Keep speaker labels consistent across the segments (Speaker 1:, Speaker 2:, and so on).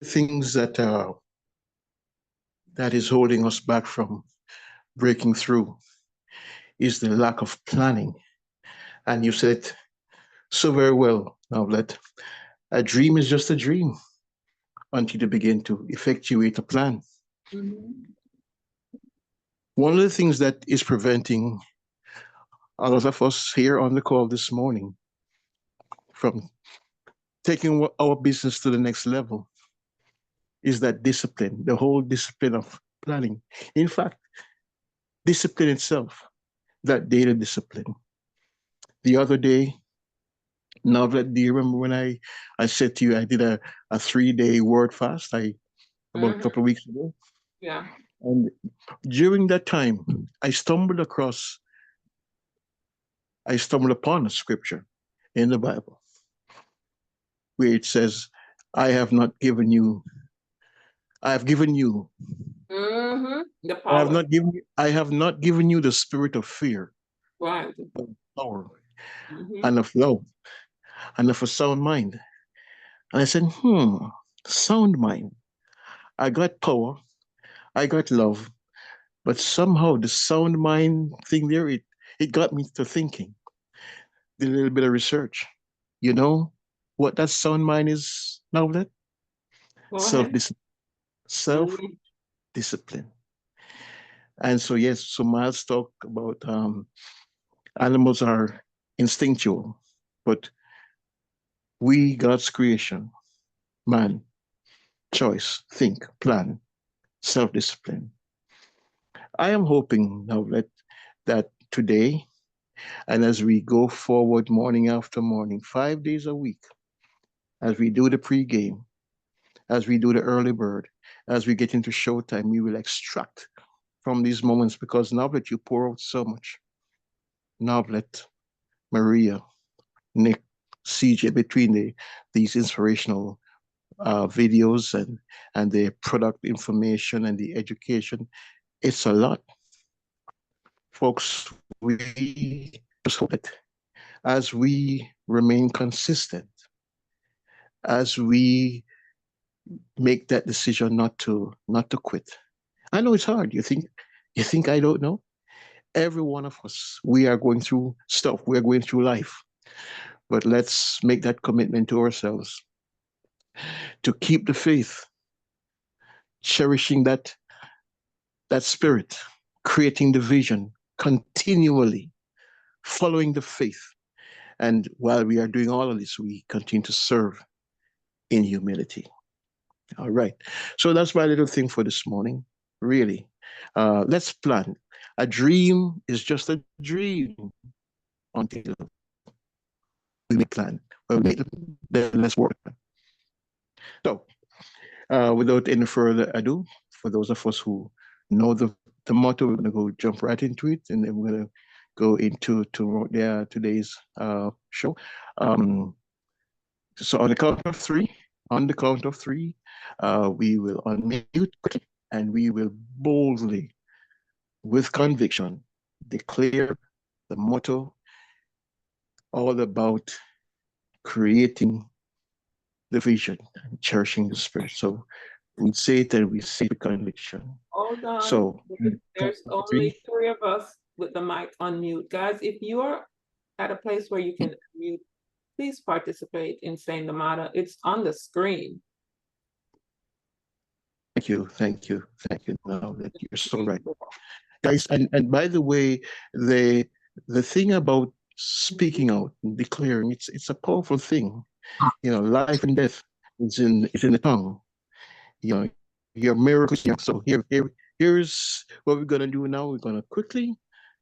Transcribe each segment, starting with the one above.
Speaker 1: things that is holding us back from breaking through is the lack of planning. And you said it so very well, Novlet. A dream is just a dream until you begin to effectuate a plan.
Speaker 2: Mhm.
Speaker 1: One of the things that is preventing a lot of us here on the call this morning from taking our business to the next level is that discipline, the whole discipline of planning. In fact, discipline itself, that daily discipline. The other day, Novlet, do you remember when I said to you I did a 3 day word fast about a
Speaker 2: Mhm.
Speaker 1: couple of weeks ago?
Speaker 2: Yeah.
Speaker 1: And during that time, I stumbled upon a scripture in the Bible where it says, I have not given you, I have given you,
Speaker 2: The power.
Speaker 1: I have not given you the spirit of fear,
Speaker 2: Right.
Speaker 1: but of power
Speaker 2: Mhm.
Speaker 1: and of love and of a sound mind. And I said, sound mind. I got power, I got love, but somehow the sound mind thing there, it got me to thinking, did a little bit of research. You know what that sound mind is now? That
Speaker 2: Go
Speaker 1: self
Speaker 2: ahead.
Speaker 1: self
Speaker 2: Mhm.
Speaker 1: discipline. And so yes, so Miles talk about animals are instinctual, but we, God's creation, man, choice, think, plan, self discipline. I am hoping now that today, and as we go forward morning after morning, 5 days a week, as we do the pregame, as we do the early bird, as we get into showtime, we will extract from these moments because now that you pour out so much, Noblet, Maria, Nick, CJ, between these inspirational videos and the product information and the education, it's a lot. Folks, we just hope that as we remain consistent, as we make that decision not to quit. I know it's hard. You think I don't know? Every one of us, we are going through stuff. We're going through life. But let's make that commitment to ourselves to keep the faith, cherishing that spirit, creating the vision, continually following the faith. And while we are doing all of this, we continue to serve in humility. All right. So that's my little thing for this morning. Really. Let's plan. A dream is just a dream until we make plan. Well, we make the let's work. So, without any further ado, for those of us who know the motto, we're going to go jump right into it, and then we're going to go into today's show. Um, so on the count of three, we will unmute quickly, and we will boldly, with conviction, declare the motto all about creating the vision and cherishing the spirit. So we say it and we say it with conviction.
Speaker 2: Hold on.
Speaker 1: So,
Speaker 2: There's only three of us with the mic on mute. Guys, if you're at a place where you can mute, please participate in saying the motto. It's on the screen.
Speaker 1: thank you. Now that you're so right, guys. And by the way, the thing about speaking out and declaring, it's a powerful thing. Life and death is in the tongue. Your miracles. So here's what we're gonna do now. We're gonna quickly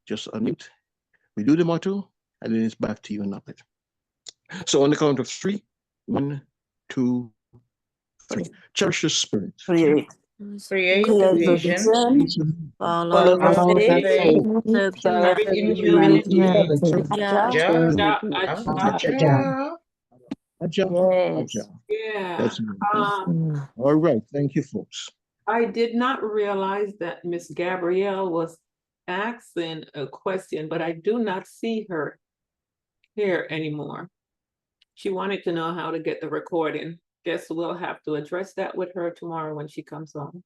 Speaker 1: just unmute. We do the motto, and then it's back to you, Nugget. So on the count of three, one, two, three. Cherish the spirit.
Speaker 3: Create
Speaker 4: Create the
Speaker 3: the
Speaker 4: vision,
Speaker 3: vision,
Speaker 4: follow
Speaker 3: follow
Speaker 4: the
Speaker 3: the
Speaker 2: Follow the
Speaker 4: faith,
Speaker 3: faith,
Speaker 2: faith,
Speaker 4: serve
Speaker 3: serve
Speaker 2: serve in
Speaker 4: humanity,
Speaker 2: humility.
Speaker 3: humanity.
Speaker 4: Aja,
Speaker 3: Aja,
Speaker 2: Ja,
Speaker 4: Aja.
Speaker 3: yes.
Speaker 2: Yeah.
Speaker 1: That's all right. Thank you, folks.
Speaker 2: I did not realize that Miss Gabrielle was asking a question, but I do not see her here anymore. She wanted to know how to get the recording. guess we'll have to address that with her tomorrow when she comes on.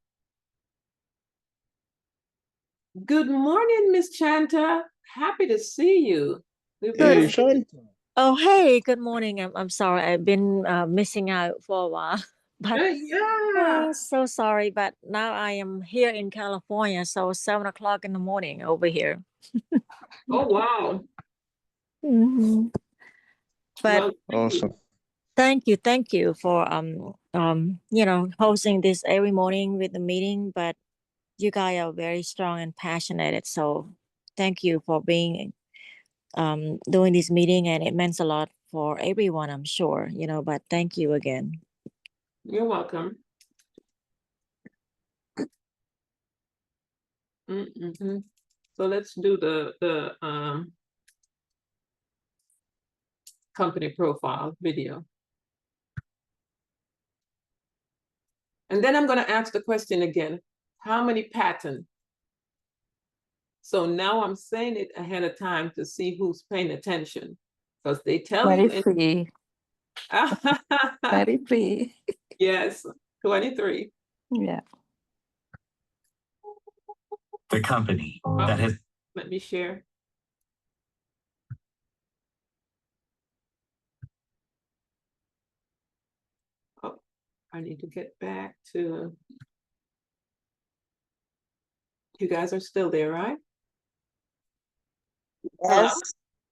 Speaker 2: Good morning, Miss Chanta. Happy to see you. We've
Speaker 1: Hey,
Speaker 2: missed-
Speaker 1: Shanta.
Speaker 4: Oh, hey, good morning. I'm sorry. I've been missing out for a while. But
Speaker 2: yeah.
Speaker 4: so sorry. But now I am here in California, so 7 o'clock in the morning over here.
Speaker 2: Oh, wow.
Speaker 4: Mhm. But
Speaker 2: Well, thank you.
Speaker 1: Awesome.
Speaker 4: thank you for hosting this every morning with the meeting. But you guys are very strong and passionate, so thank you for being doing this meeting, and it means a lot for everyone, I'm sure, but thank you again.
Speaker 2: You're welcome. So let's do the company profile video. And then I'm going to ask the question again, how many patents? So now I'm saying it ahead of time to see who's paying attention, because they tell you.
Speaker 3: 23. 23.
Speaker 2: Yes, 23.
Speaker 3: Yeah.
Speaker 5: The company
Speaker 2: Oh,
Speaker 5: that has
Speaker 2: let me share. Oh, I need to get back to. You guys are still there, right? Hello?
Speaker 4: Yes.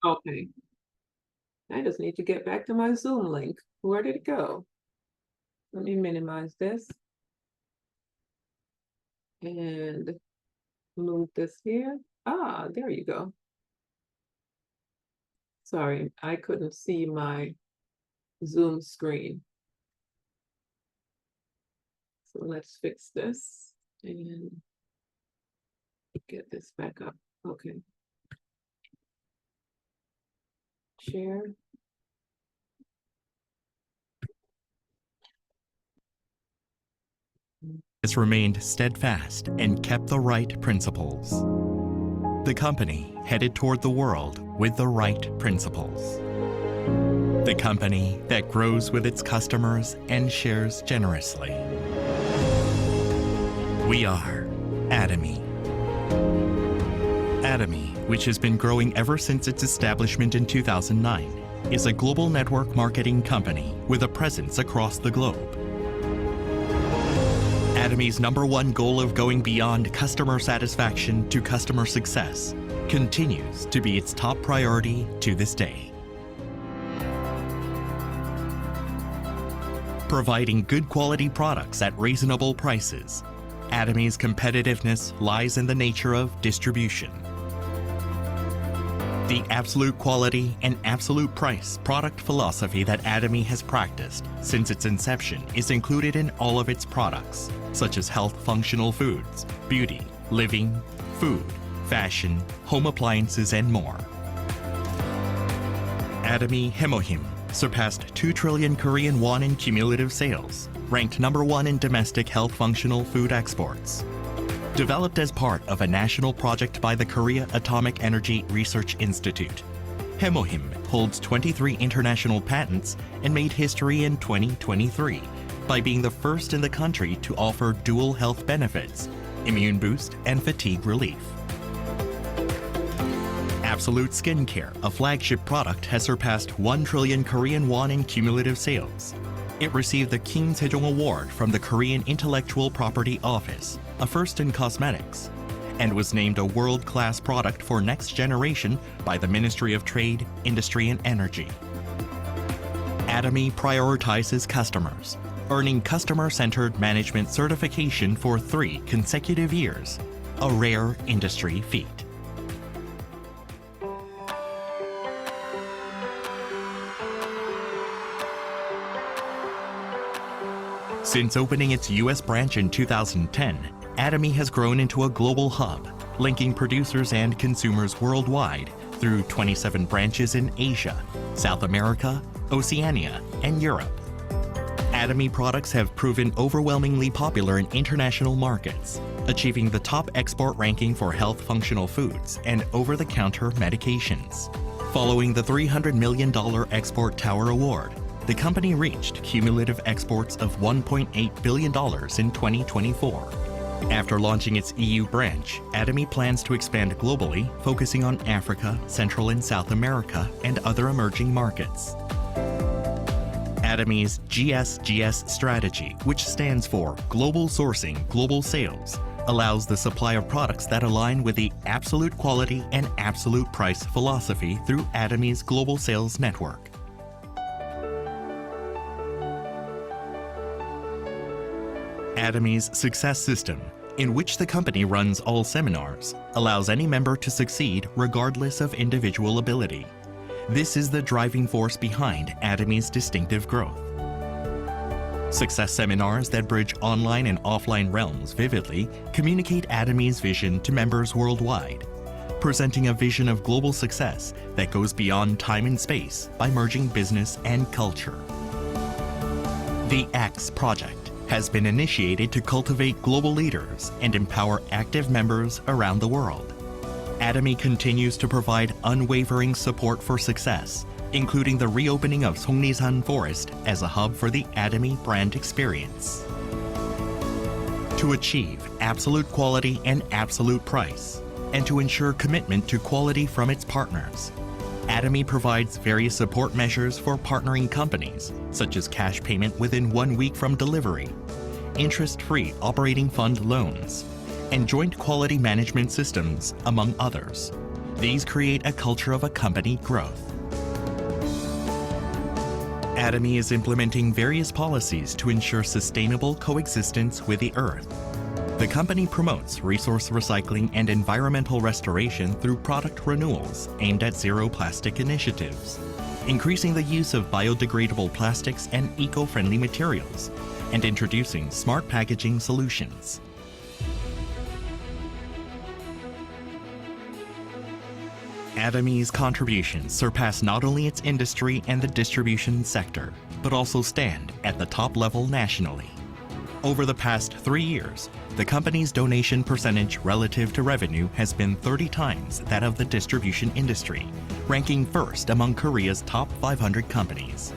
Speaker 2: Okay. I just need to get back to my Zoom link. Where did it go? Let me minimize this. And move this here. Ah, there you go. Sorry, I couldn't see my Zoom screen. So let's fix this and get this back up. Okay. Share.
Speaker 6: Has remained steadfast and kept the right principles. The company headed toward the world with the right principles. The company that grows with its customers and shares generously. We are Atomy. Atomy, which has been growing ever since its establishment in 2009, is a global network marketing company with a presence across the globe. Atomy's #1 goal of going beyond customer satisfaction to customer success continues to be its top priority to this day. Providing good quality products at reasonable prices, Atomy's competitiveness lies in the nature of distribution. The absolute quality and absolute price product philosophy that Atomy has practiced since its inception is included in all of its products, such as health functional foods, beauty, living, food, fashion, home appliances, and more. Atomy Hemohim surpassed 2 trillion Korean won in cumulative sales, ranked #1 in domestic health functional food exports. Developed as part of a national project by the Korea Atomic Energy Research Institute, Hemohim holds 23 international patents and made history in 2023 by being the first in the country to offer dual health benefits, immune boost, and fatigue relief. Absolute Skincare, a flagship product, has surpassed 1 trillion Korean won in cumulative sales. It received the King Sejong Award from the Korean Intellectual Property Office, a first in cosmetics, and was named a world-class product for next generation by the Ministry of Trade, Industry, and Energy. Atomy prioritizes customers, earning customer-centered management certification for 3 consecutive years, a rare industry feat. Since opening its U.S. branch in 2010, Atomy has grown into a global hub, linking producers and consumers worldwide through 27 branches in Asia, South America, Oceania, and Europe. Atomy products have proven overwhelmingly popular in international markets, achieving the top export ranking for health functional foods and over-the-counter medications. Following the $300 million Export Tower Award, the company reached cumulative exports of $1.8 billion in 2024. After launching its EU branch, Atomy plans to expand globally, focusing on Africa, Central and South America, and other emerging markets. Atomy's GSGS strategy, which stands for Global Sourcing, Global Sales, allows the supply of products that align with the absolute quality and absolute price philosophy through Atomy's global sales network. Atomy's Success System, in which the company runs all seminars, allows any member to succeed regardless of individual ability. This is the driving force behind Atomy's distinctive growth. Success seminars that bridge online and offline realms vividly communicate Atomy's vision to members worldwide, presenting a vision of global success that goes beyond time and space by merging business and culture. The X Project has been initiated to cultivate global leaders and empower active members around the world. Atomy continues to provide unwavering support for success, including the reopening of Songnisan Forest as a hub for the Atomy brand experience. To achieve absolute quality and absolute price, and to ensure commitment to quality from its partners, Atomy provides various support measures for partnering companies, such as cash payment within 1 week from delivery, interest-free operating fund loans, and joint quality management systems, among others. These create a culture of a company growth. Atomy is implementing various policies to ensure sustainable coexistence with the Earth. The company promotes resource recycling and environmental restoration through product renewals aimed at zero plastic initiatives, increasing the use of biodegradable plastics and eco-friendly materials, and introducing smart packaging solutions. Atomy's contributions surpass not only its industry and the distribution sector, but also stand at the top level nationally. Over the past 3 years, the company's donation percentage relative to revenue has been 30 times that of the distribution industry, ranking first among Korea's top 500 companies.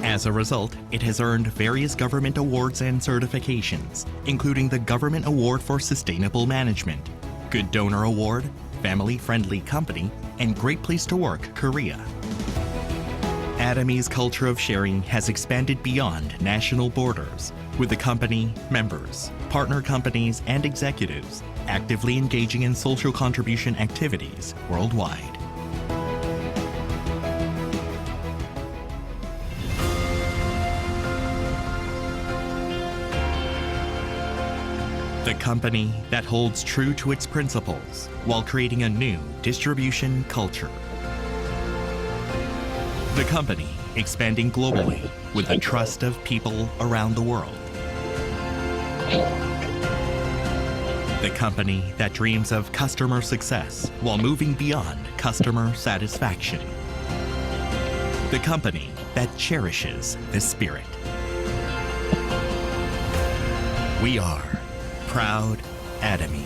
Speaker 6: As a result, it has earned various government awards and certifications, including the Government Award for Sustainable Management, Good Donor Award, Family Friendly Company, and Great Place to Work Korea. Atomy's culture of sharing has expanded beyond national borders, with the company, members, partner companies, and executives actively engaging in social contribution activities worldwide. The company that holds true to its principles while creating a new distribution culture. The company expanding globally with the trust of people around the world. The company that dreams of customer success while moving beyond customer satisfaction. The company that cherishes the spirit. We are proud Atomy.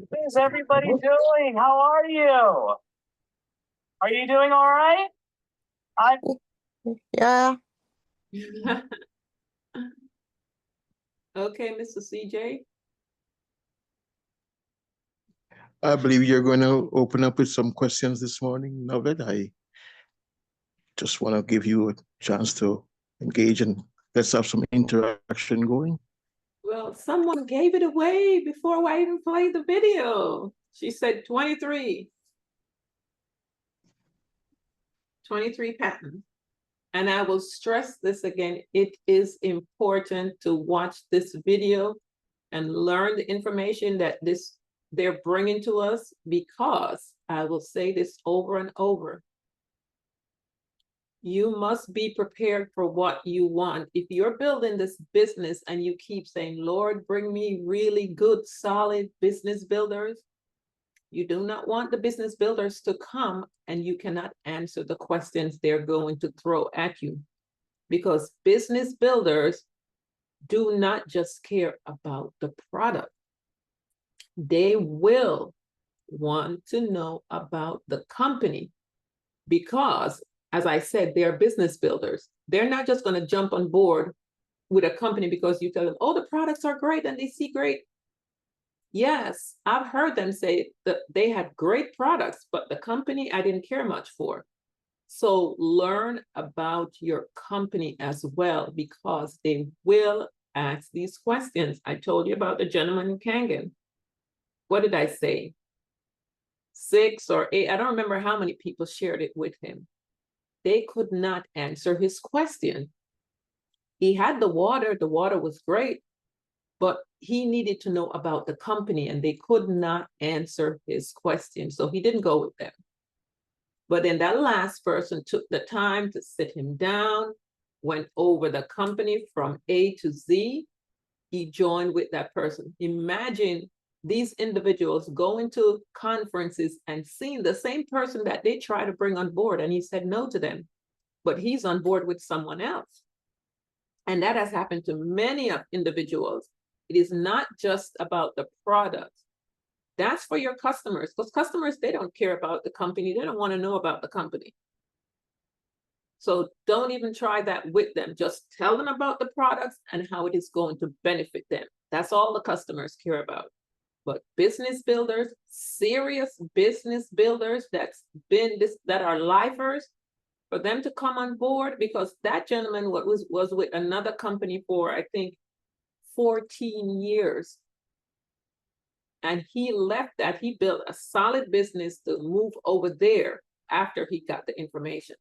Speaker 3: What is everybody doing? How are you? Are you doing all right?
Speaker 4: Yeah.
Speaker 2: Okay, Mr. CJ.
Speaker 1: I believe you're going to open up with some questions this morning, Novid. I just want to give you a chance to engage and let's have some interaction going.
Speaker 2: Well, someone gave it away before I even played the video. She said 23. 23 patents. And I will stress this again. It is important to watch this video and learn the information that they're bringing to us, because I will say this over and over. You must be prepared for what you want. If you're building this business and you keep saying, Lord, bring me really good, solid business builders, You do not want the business builders to come and you cannot answer the questions they're going to throw at you, because business builders do not just care about the product. They will want to know about the company, because, as I said, they're business builders. They're not just going to jump on board with a company because you tell them, oh, the products are great and they see great. Yes, I've heard them say that they had great products, but the company I didn't care much for. So learn about your company as well, because they will ask these questions. I told you about the gentleman in Kangen. What did I say? 6 or 8, I don't remember how many people shared it with him. They could not answer his question. He had the water was great, but he needed to know about the company and they could not answer his question. So he didn't go with them. But then that last person took the time to sit him down, went over the company from A to Z. He joined with that person. Imagine these individuals going to conferences and seeing the same person that they try to bring on board, and he said no to them, but he's on board with someone else. And that has happened to many individuals. It is not just about the product. That's for your customers, because customers, they don't care about the company. They don't want to know about the company. So don't even try that with them. Just tell them about the products and how it is going to benefit them. That's all the customers care about. But business builders, serious business builders that are lifers, for them to come on board, because that gentleman was with another company for, I think, 14 years. And he left that. He built a solid business to move over there after he got the information.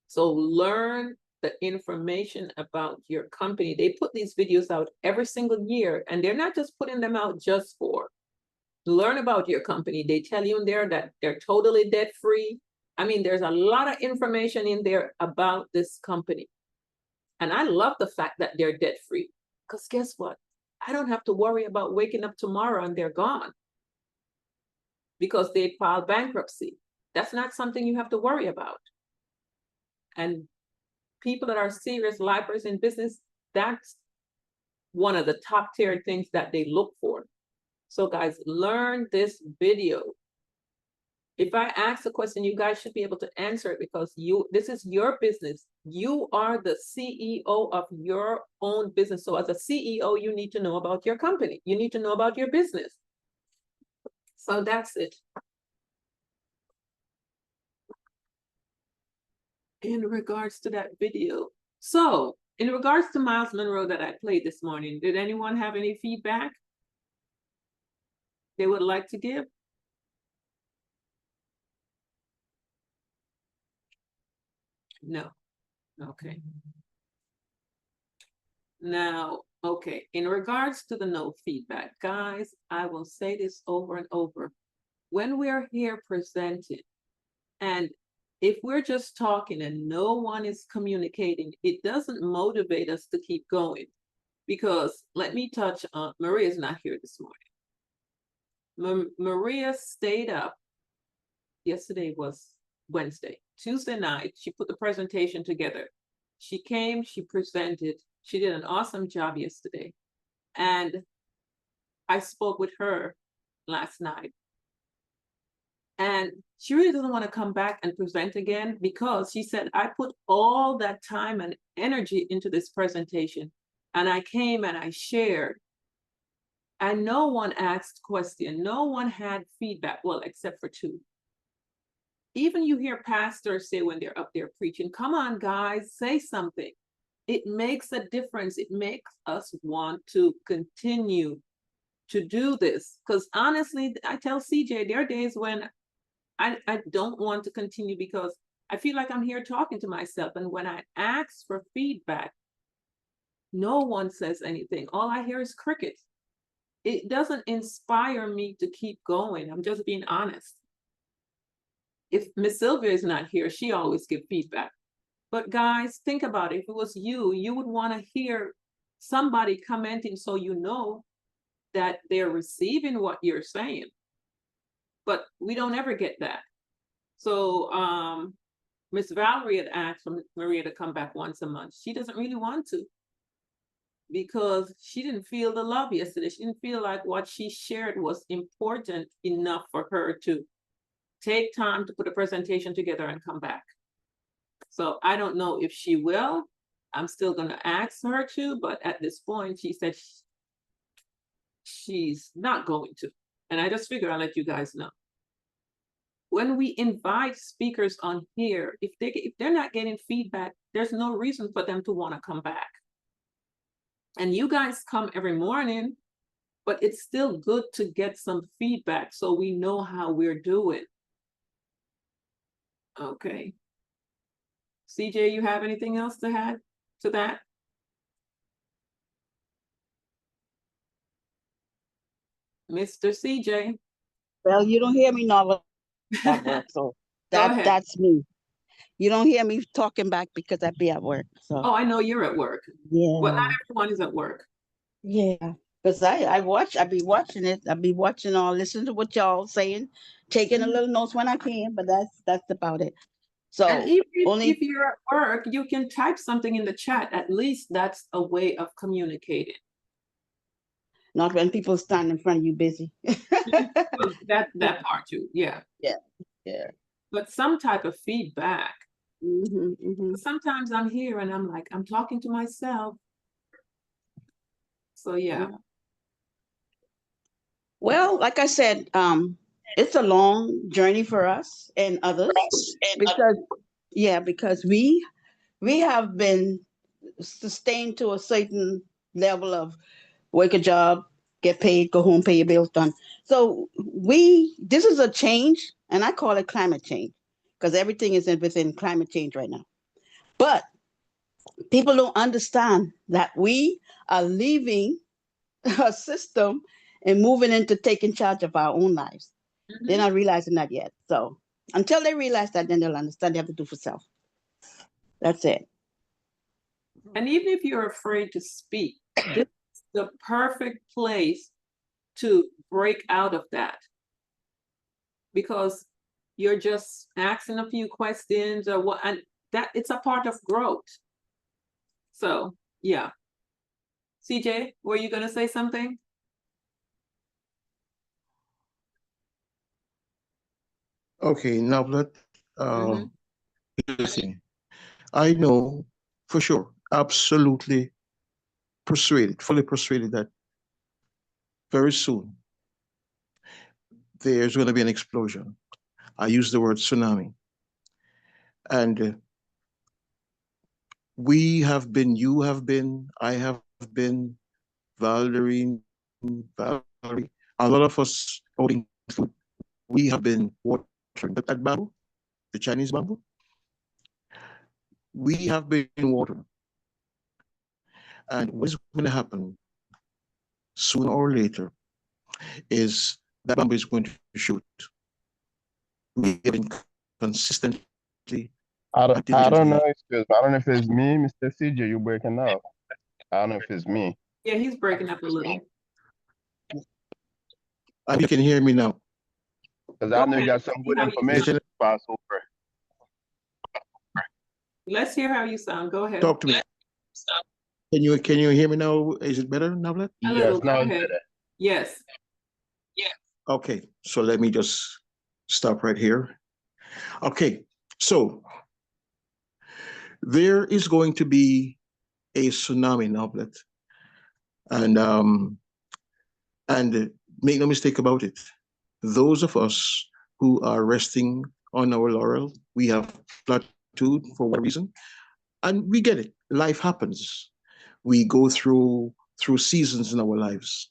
Speaker 2: So learn the information about your company. They put these videos out every single year, and they're not just putting them out just for learn about your company. They tell you in there that they're totally debt-free. I mean, there's a lot of information in there about this company. And I love the fact that they're debt-free, because guess what? I don't have to worry about waking up tomorrow and they're gone because they filed bankruptcy. That's not something you have to worry about. And people that are serious lifers in business, that's one of the top tier things that they look for. So guys, learn this video. If I ask a question, you guys should be able to answer it, because this is your business. You are the CEO of your own business. So as a CEO, you need to know about your company. You need to know about your business. So that's it. In regards to that video. So in regards to Miles Monroe that I played this morning, did anyone have any feedback they would like to give? No. Okay. Now, okay, in regards to the no feedback, guys, I will say this over and over. When we're here presenting, and if we're just talking and no one is communicating, it doesn't motivate us to keep going. Because let me touch on, Maria's not here this morning. Maria stayed up. Yesterday was Wednesday. Tuesday night, she put the presentation together. She came, she presented. She did an awesome job yesterday. And I spoke with her last night. And she really doesn't want to come back and present again, because she said, I put all that time and energy into this presentation. And I came and I shared. And no one asked questions. No one had feedback. Well, except for 2. Even you hear pastors say when they're up there preaching, come on, guys, say something. It makes a difference. It makes us want to continue to do this. Because honestly, I tell CJ, there are days when I don't want to continue, because I feel like I'm here talking to myself. And when I ask for feedback, no one says anything. All I hear is crickets. It doesn't inspire me to keep going. I'm just being honest. If Miss Sylvia is not here, she always gives feedback. But guys, think about it. If it was you, you would want to hear somebody commenting so you know that they're receiving what you're saying. but we don't ever get that. So Miss Valerie had asked for Maria to come back once a month. She doesn't really want to because she didn't feel the love yesterday. She didn't feel like what she shared was important enough for her to take time to put a presentation together and come back. So I don't know if she will. I'm still going to ask her to, but at this point, she said she's not going to. And I just figure I'll let you guys know. When we invite speakers on here, if they're not getting feedback, there's no reason for them to want to come back. And you guys come every morning, but it's still good to get some feedback so we know how we're doing. Okay. CJ, you have anything else to add to that? Mr. CJ.
Speaker 7: Well, you don't hear me now at work, so
Speaker 2: ahead.
Speaker 7: that's me. You don't hear me talking back because I be at work. So
Speaker 2: Oh, I know you're at work.
Speaker 7: yeah,
Speaker 2: But not everyone is at work.
Speaker 7: yeah. Because I be watching it. I be watching all, listen to what y'all saying, taking a little notes when I can, but that's about it. So
Speaker 2: And even
Speaker 7: only
Speaker 2: if you're at work, you can type something in the chat. At least that's a way of communicating.
Speaker 7: not when people stand in front of you busy.
Speaker 2: Well, that part too, yeah.
Speaker 7: Yeah.
Speaker 2: But some type of feedback.
Speaker 7: Mm-hmm.
Speaker 2: Sometimes I'm here and I'm like, I'm talking to myself. So yeah.
Speaker 7: Well, like I said, it's a long journey for us and others because we have been sustained to a certain level of work a job, get paid, go home, pay your bills, done. So this is a change, and I call it climate change because everything is within climate change right now. But people don't understand that we are leaving a system and moving into taking charge of our own lives. They're not realizing that yet. So until they realize that, then they'll understand they have to do for self. That's it.
Speaker 2: And even if you're afraid to speak, this is the perfect place to break out of that. Because you're just asking a few questions or what, and that it's a part of growth. So yeah. CJ, were you gonna say something?
Speaker 1: Okay, now listen. I know for sure, absolutely persuaded, fully persuaded that very soon there's going to be an explosion. I use the word tsunami. And we have been, you have been, I have been, Valerie, a lot of us owing food. We have been watering that bamboo, the Chinese bamboo. We have been watering. And what is going to happen sooner or later is that bamboo is going to shoot. We have been consistently.
Speaker 8: I don't know if it's me, Mr. CJ, you're breaking up. I don't know if it's me.
Speaker 2: Yeah, he's breaking up a little.
Speaker 1: You can hear me now.
Speaker 8: Because I know you got some good information to pass over.
Speaker 2: Let's hear how you sound. Go ahead.
Speaker 1: Talk to me. Can you hear me now? Is it better, Navlet?
Speaker 8: Yes, now it's better.
Speaker 2: Yes.
Speaker 1: Okay, so let me just stop right here. Okay, so there is going to be a tsunami, Navlet, and make no mistake about it. Those of us who are resting on our laurel, we have plateaued for one reason, and we get it. Life happens. We go through seasons in our lives,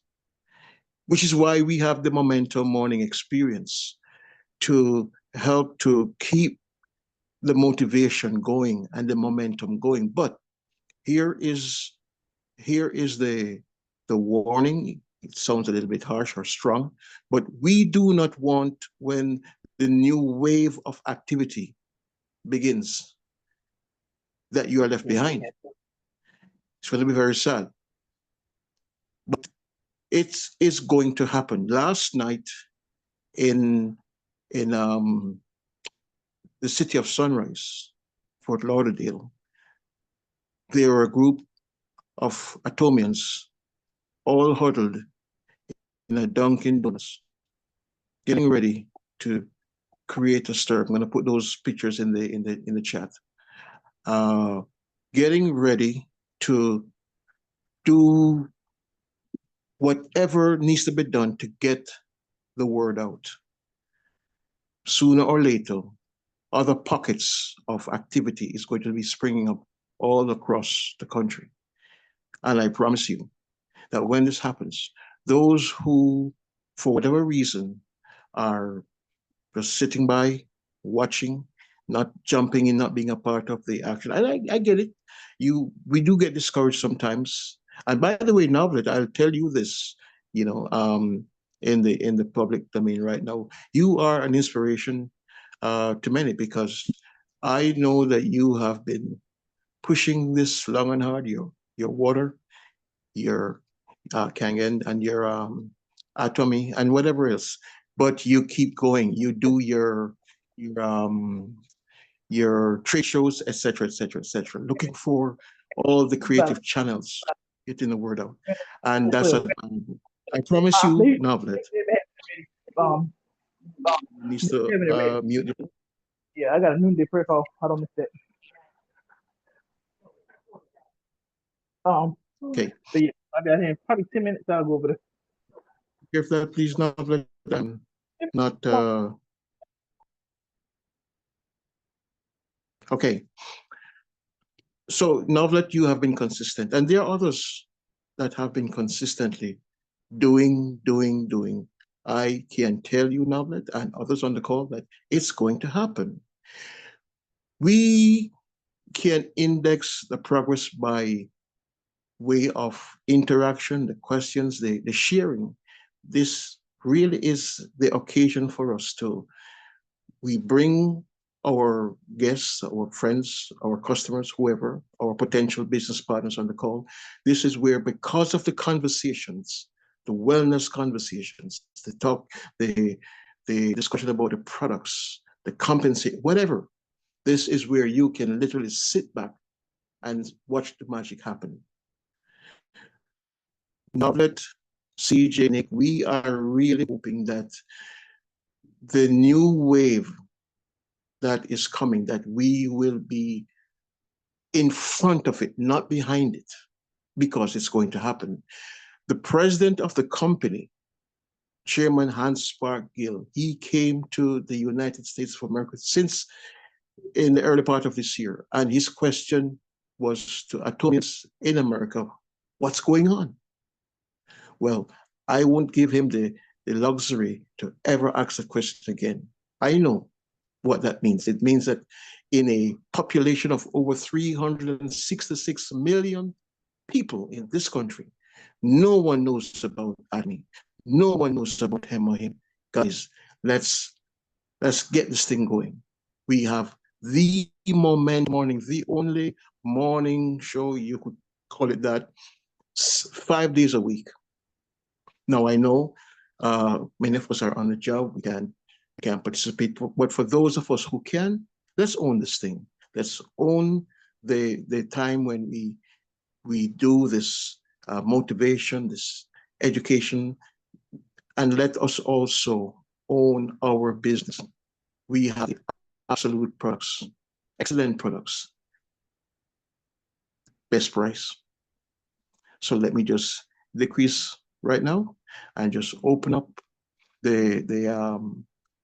Speaker 1: which is why we have the Momentum Morning Experience to help to keep the motivation going and the momentum going. But here is the warning. It sounds a little bit harsh or strong, but we do not want, when the new wave of activity begins, that you are left behind. It's going to be very sad. But it's going to happen. Last night in in the city of Sunrise, Fort Lauderdale. There were a group of Atomians all huddled in a Dunkin' Donuts, getting ready to create a stir. I'm going to put those pictures in the chat. Getting ready to do whatever needs to be done to get the word out. Sooner or later, other pockets of activity is going to be springing up all across the country. And I promise you that when this happens, those who, for whatever reason, are just sitting by, watching, not jumping in, not being a part of the action. I get it. We do get discouraged sometimes. And by the way, now that I'll tell you this, in the public domain right now, you are an inspiration to many, because I know that you have been pushing this long and hard. Your water, your Kangen, and your Atomy, and whatever else. But you keep going. You do your trade shows, etc., etc., etc. Looking for all the creative channels, getting the word out, and that's I promise you, Novlet needs to mute.
Speaker 9: Yeah, I got a new different call. I don't miss that.
Speaker 1: Okay.
Speaker 9: So yeah, I got here probably 10 minutes. I'll go over there.
Speaker 1: If that, please, Novlet. I'm not. Okay. So Novlet, you have been consistent, and there are others that have been consistently doing. I can tell you, Novlet, and others on the call, that it's going to happen. We can index the progress by way of interaction, the questions, the sharing. This really is the occasion for us we bring our guests, our friends, our customers, whoever, our potential business partners on the call. This is where, because of the conversations, the wellness conversations, the talk, the discussion about the products, the compensate, whatever, this is where you can literally sit back and watch the magic happen. Novlet, CJ, Nick, we are really hoping that the new wave that is coming, that we will be in front of it, not behind it, because it's going to happen. The president of the company, Chairman Hans Spark Gill, he came to the United States of America since in the early part of this year, and his question was to Atomians in America, what's going on? Well, I won't give him the luxury to ever ask the question again. I know what that means. It means that in a population of over 366 million people in this country, no one knows about Atomy. No one knows about him or him. Guys, let's get this thing going. We have the morning, the only morning show, you could call it that, 5 days a week. Now, I know many of us are on the job, we can't participate, but for those of us who can, let's own this thing. Let's own the time when we do this motivation, this education, and let us also own our business. We have the absolute products, excellent products, best price. So let me just decrease right now and just open up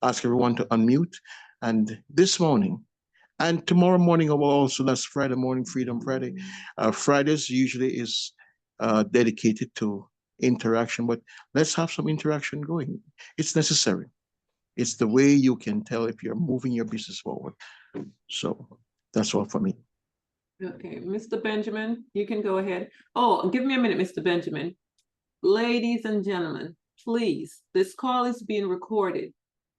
Speaker 1: ask everyone to unmute. And this morning and tomorrow morning, also, that's Friday morning, Freedom Friday. Fridays usually is dedicated to interaction, but let's have some interaction going. It's necessary. It's the way you can tell if you're moving your business forward. So that's all for me.
Speaker 2: Okay, Mr. Benjamin, you can go ahead. Oh, give me a minute, Mr. Benjamin. Ladies and gentlemen, please, this call is being recorded.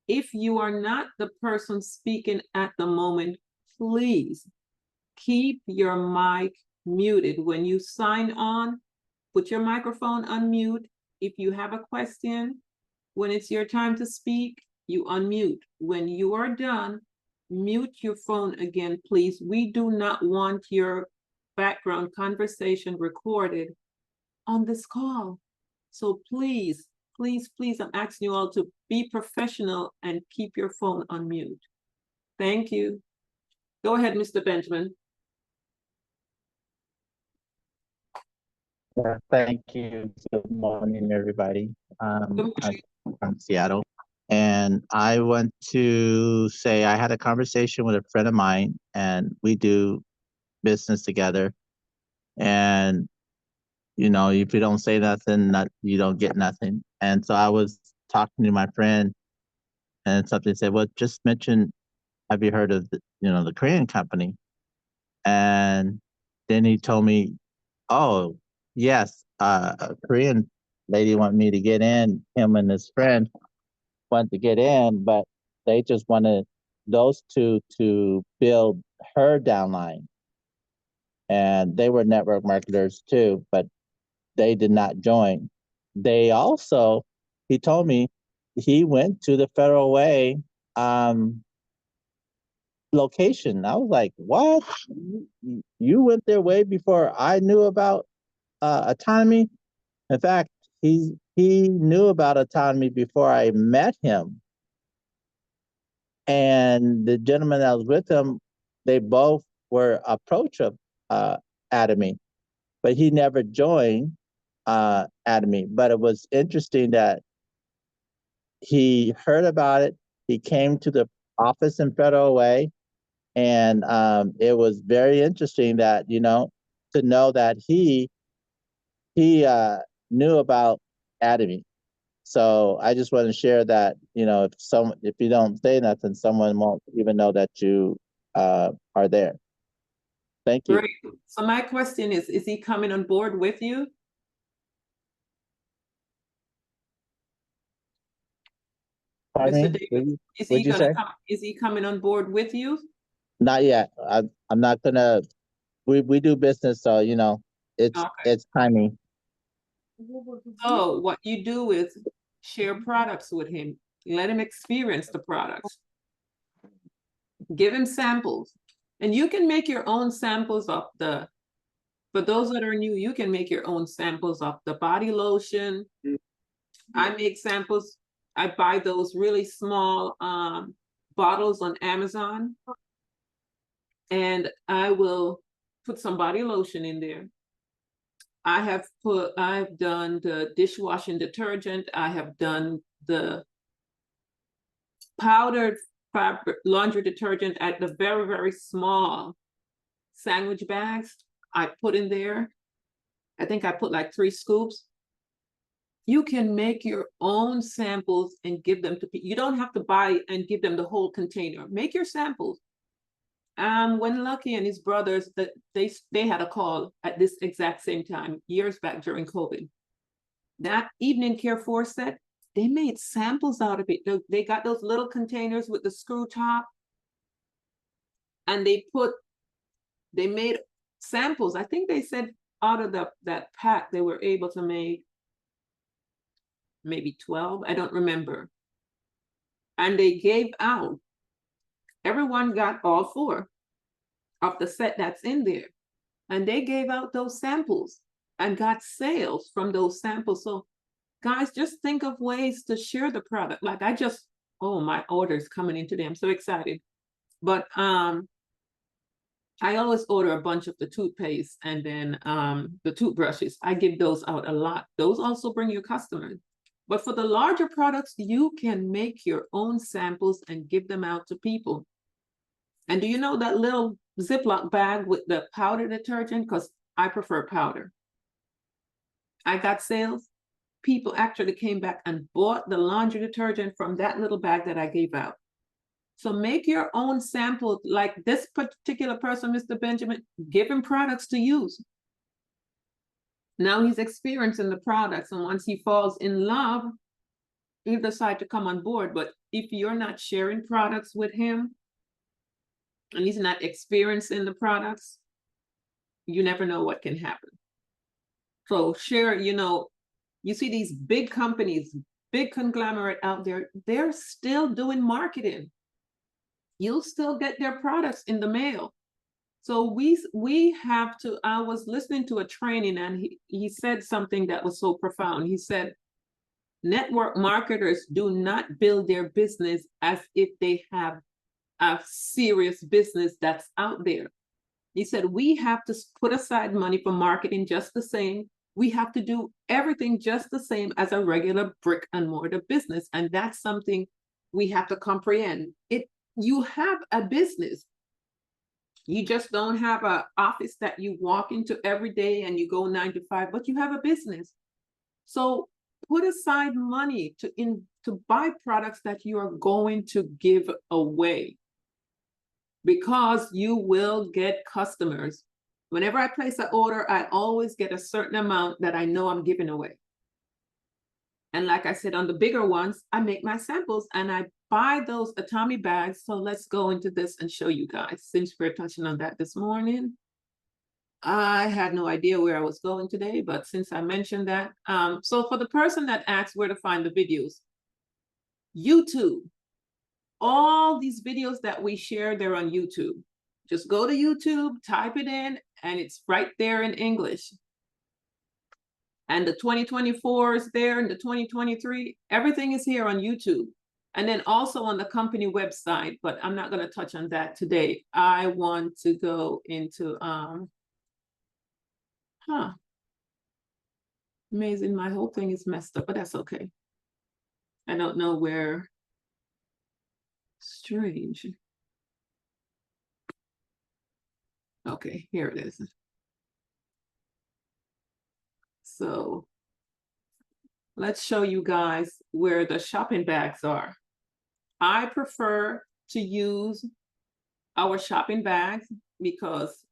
Speaker 2: If you are not the person speaking at the moment, please keep your mic muted. When you sign on, put your microphone on mute. If you have a question, when it's your time to speak, you unmute. When you are done, mute your phone again, please. We do not want your background conversation recorded on this call. So please, please, please, I'm asking you all to be professional and keep your phone on mute. Thank you. Go ahead, Mr. Benjamin.
Speaker 10: Thank you. Good morning, everybody.
Speaker 2: Good
Speaker 10: I'm from Seattle. And I want to say I had a conversation with a friend of mine, and we do business together. And, you know, if you don't say nothing, you don't get nothing. And so I was talking to my friend, and something said, well, just mention, have you heard of the Korean company? And then he told me, oh, yes, a Korean lady wanted me to get in, him and his friend wanted to get in, but they just wanted those two to build her downline. And they were network marketers too, but they did not join. They also, he told me, he went to the Federal Way location. I was like, what? You went there way before I knew about Atomy? In fact, he knew about Atomy before I met him. And the gentleman that was with him, they both were approached of Atomy, but he never joined Atomy. But it was interesting that he heard about it. He came to the office in Federal Way, and it was very interesting that, to know that he knew about Atomy. So I just want to share that, if you don't say nothing, someone won't even know that you are there. Thank you.
Speaker 2: Great. So my question is he coming on board with you?
Speaker 10: Pardon
Speaker 2: Mr.
Speaker 10: me?
Speaker 2: David,
Speaker 10: What'd you say?
Speaker 2: is he coming on board with you?
Speaker 10: Not yet. I'm not gonna. We do business, so
Speaker 2: Okay.
Speaker 10: it's timing.
Speaker 2: So what you do is share products with him. Let him experience the products. Give him samples. And you can make your own samples of for those that are new, you can make your own samples of the body lotion. I make samples. I buy those really small bottles on Amazon. And I will put some body lotion in there. I've done the dishwashing detergent. I have done the powdered fabric laundry detergent at the very, very small sandwich bags. I put in there. I think I put like 3 scoops. You can make your own samples and give them to people. You don't have to buy and give them the whole container. Make your samples. When Lucky and his brothers, they had a call at this exact same time, years back during COVID. That evening care 4 set, they made samples out of it. They got those little containers with the screw top, and they made samples. I think they said out of that pack, they were able to make maybe 12, I don't remember. And they gave out, everyone got all 4 of the set that's in there. And they gave out those samples and got sales from those samples. So guys, just think of ways to share the product. Like my order's coming in today. I'm so excited. But I always order a bunch of the toothpaste and then the toothbrushes. I give those out a lot. Those also bring you customers. But for the larger products, you can make your own samples and give them out to people. And do you know that little Ziploc bag with the powder detergent? Because I prefer powder. I got sales. People actually came back and bought the laundry detergent from that little bag that I gave out. So make your own sample. Like this particular person, Mr. Benjamin, give him products to use. Now he's experiencing the products, and once he falls in love, he'll decide to come on board. But if you're not sharing products with him, and he's not experiencing the products, you never know what can happen. So share, you see these big companies, big conglomerate out there, they're still doing marketing. You'll still get their products in the mail. So we have to, I was listening to a training and he said something that was so profound. He said, network marketers do not build their business as if they have a serious business that's out there. He said, we have to put aside money for marketing just the same. We have to do everything just the same as a regular brick and mortar business. And that's something we have to comprehend. You have a business. You just don't have an office that you walk into every day and you go 9 to 5, but you have a business. So put aside money to buy products that you are going to give away, because you will get customers. Whenever I place an order, I always get a certain amount that I know I'm giving away. And like I said, on the bigger ones, I make my samples and I buy those Atomy bags. So let's go into this and show you guys, since we're touching on that this morning. I had no idea where I was going today, but since I mentioned that, so for the person that asks where to find the videos, YouTube, all these videos that we share, they're on YouTube. Just go to YouTube, type it in, and it's right there in English. And the 2024 is there, and the 2023, everything is here on YouTube. And then also on the company website, but I'm not going to touch on that today. I want to go into, amazing, my whole thing is messed up, but that's okay. I don't know where, strange. Okay, here it is. So let's show you guys where the shopping bags are. I prefer to use our shopping bags because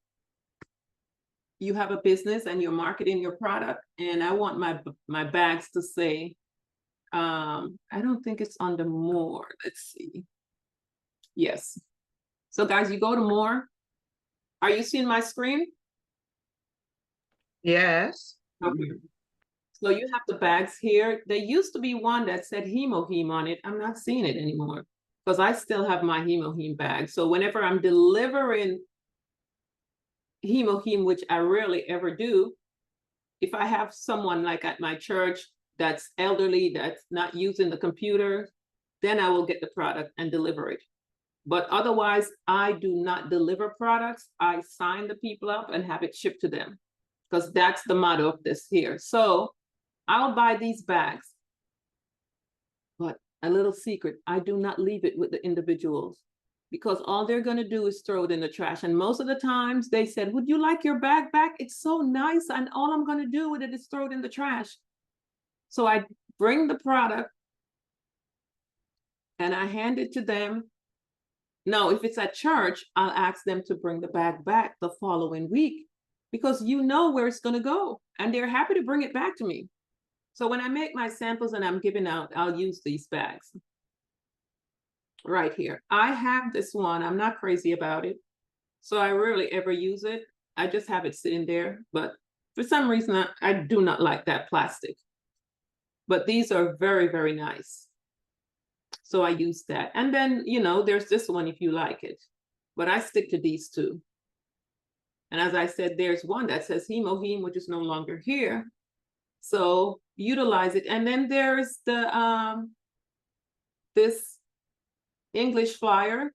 Speaker 2: you have a business and you're marketing your product, and I want my bags to say, I don't think it's under more. Let's see. Yes. So guys, you go to more. Are you seeing my screen?
Speaker 11: Yes.
Speaker 2: Okay. So you have the bags here. There used to be one that said Hemoheme on it. I'm not seeing it anymore because I still have my Hemoheme bag. So whenever I'm delivering Hemoheme, which I rarely ever do, if I have someone like at my church that's elderly, that's not using the computer, then I will get the product and deliver it. But otherwise, I do not deliver products. I sign the people up and have it shipped to them, because that's the motto of this here. So I'll buy these bags, but a little secret, I do not leave it with the individuals, because all they're going to do is throw it in the trash. And most of the times they said, would you like your bag back? It's so nice. And all I'm going to do with it is throw it in the trash. So I bring the product and I hand it to them. Now, if it's at church, I'll ask them to bring the bag back the following week, because you know where it's going to go and they're happy to bring it back to me. So when I make my samples and I'm giving out, I'll use these bags right here. I have this one. I'm not crazy about it, so I rarely ever use it. I just have it sitting there, but for some reason, I do not like that plastic. But these are very, very nice. So I use that. And then, you know, there's this one if you like it, but I stick to these two. And as I said, there's one that says Hemoheme, which is no longer here. So utilize it. And then there's the this English flyer.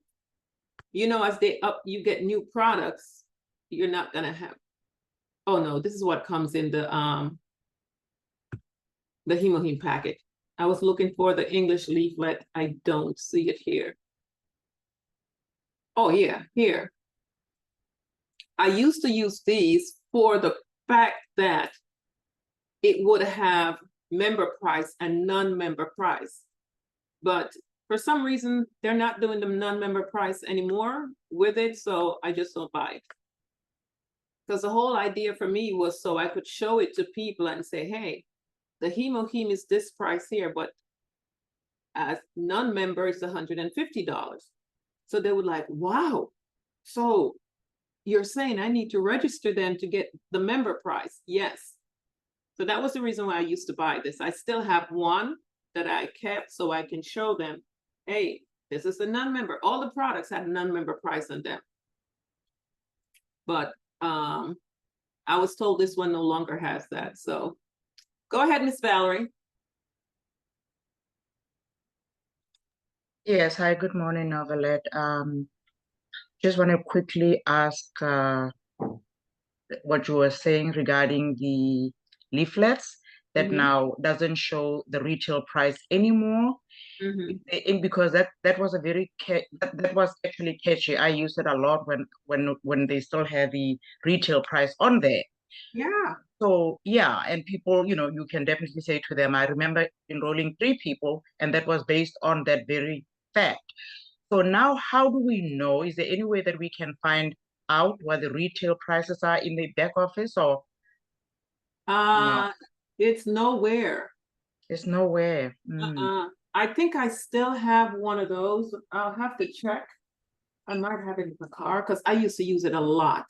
Speaker 2: You know, as you get new products, you're not gonna have. Oh no, this is what comes in the Hemoheme packet. I was looking for the English leaflet. I don't see it here. Oh yeah, here. I used to use these for the fact that it would have member price and non-member price. But for some reason, they're not doing the non-member price anymore with it, so I just don't buy it. Because the whole idea for me was so I could show it to people and say, hey, the Hemoheme is this price here, but as non-member, it's $150. So they were like, wow, so you're saying I need to register then to get the member price? Yes. So that was the reason why I used to buy this. I still have one, that I kept so I can show them, hey, this is a non-member. All the products had a non-member price on them. But I was told this one no longer has that. So go ahead, Miss Valerie.
Speaker 11: Yes, hi, good morning, Novelette. Just want to quickly ask what you were saying regarding the leaflets that now doesn't show the retail price anymore. Because that was a very that was actually catchy. I used it a lot when they still had the retail price on there.
Speaker 2: Yeah.
Speaker 11: So yeah, and people, you can definitely say to them, I remember enrolling 3 people, and that was based on that very fact. So now, how do we know? Is there any way that we can find out what the retail prices are in the back office, or no?
Speaker 2: It's nowhere.
Speaker 11: It's nowhere.
Speaker 2: I think I still have one of those. I'll have to check. I might have it in the car because I used to use it a lot,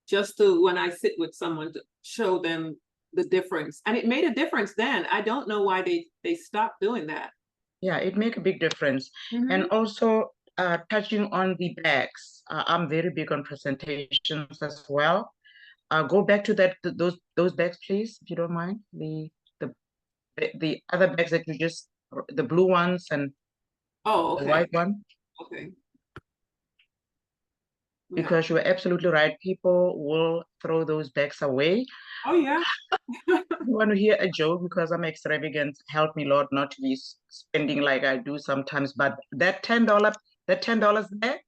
Speaker 2: just to when I sit with someone to show them the difference. And it made a difference then. I don't know why they stopped doing that.
Speaker 11: Yeah, it make a big difference. And also, touching on the bags, I'm very big on presentations as well. Go back to those bags, please, if you don't mind. The other bags that you just, the blue ones and the white one.
Speaker 2: Okay.
Speaker 11: Because you're absolutely right. People will throw those bags away.
Speaker 2: Oh, yeah.
Speaker 11: You want to hear a joke because I'm extravagant. Help me, Lord, not to be spending like I do sometimes. But that $10 there,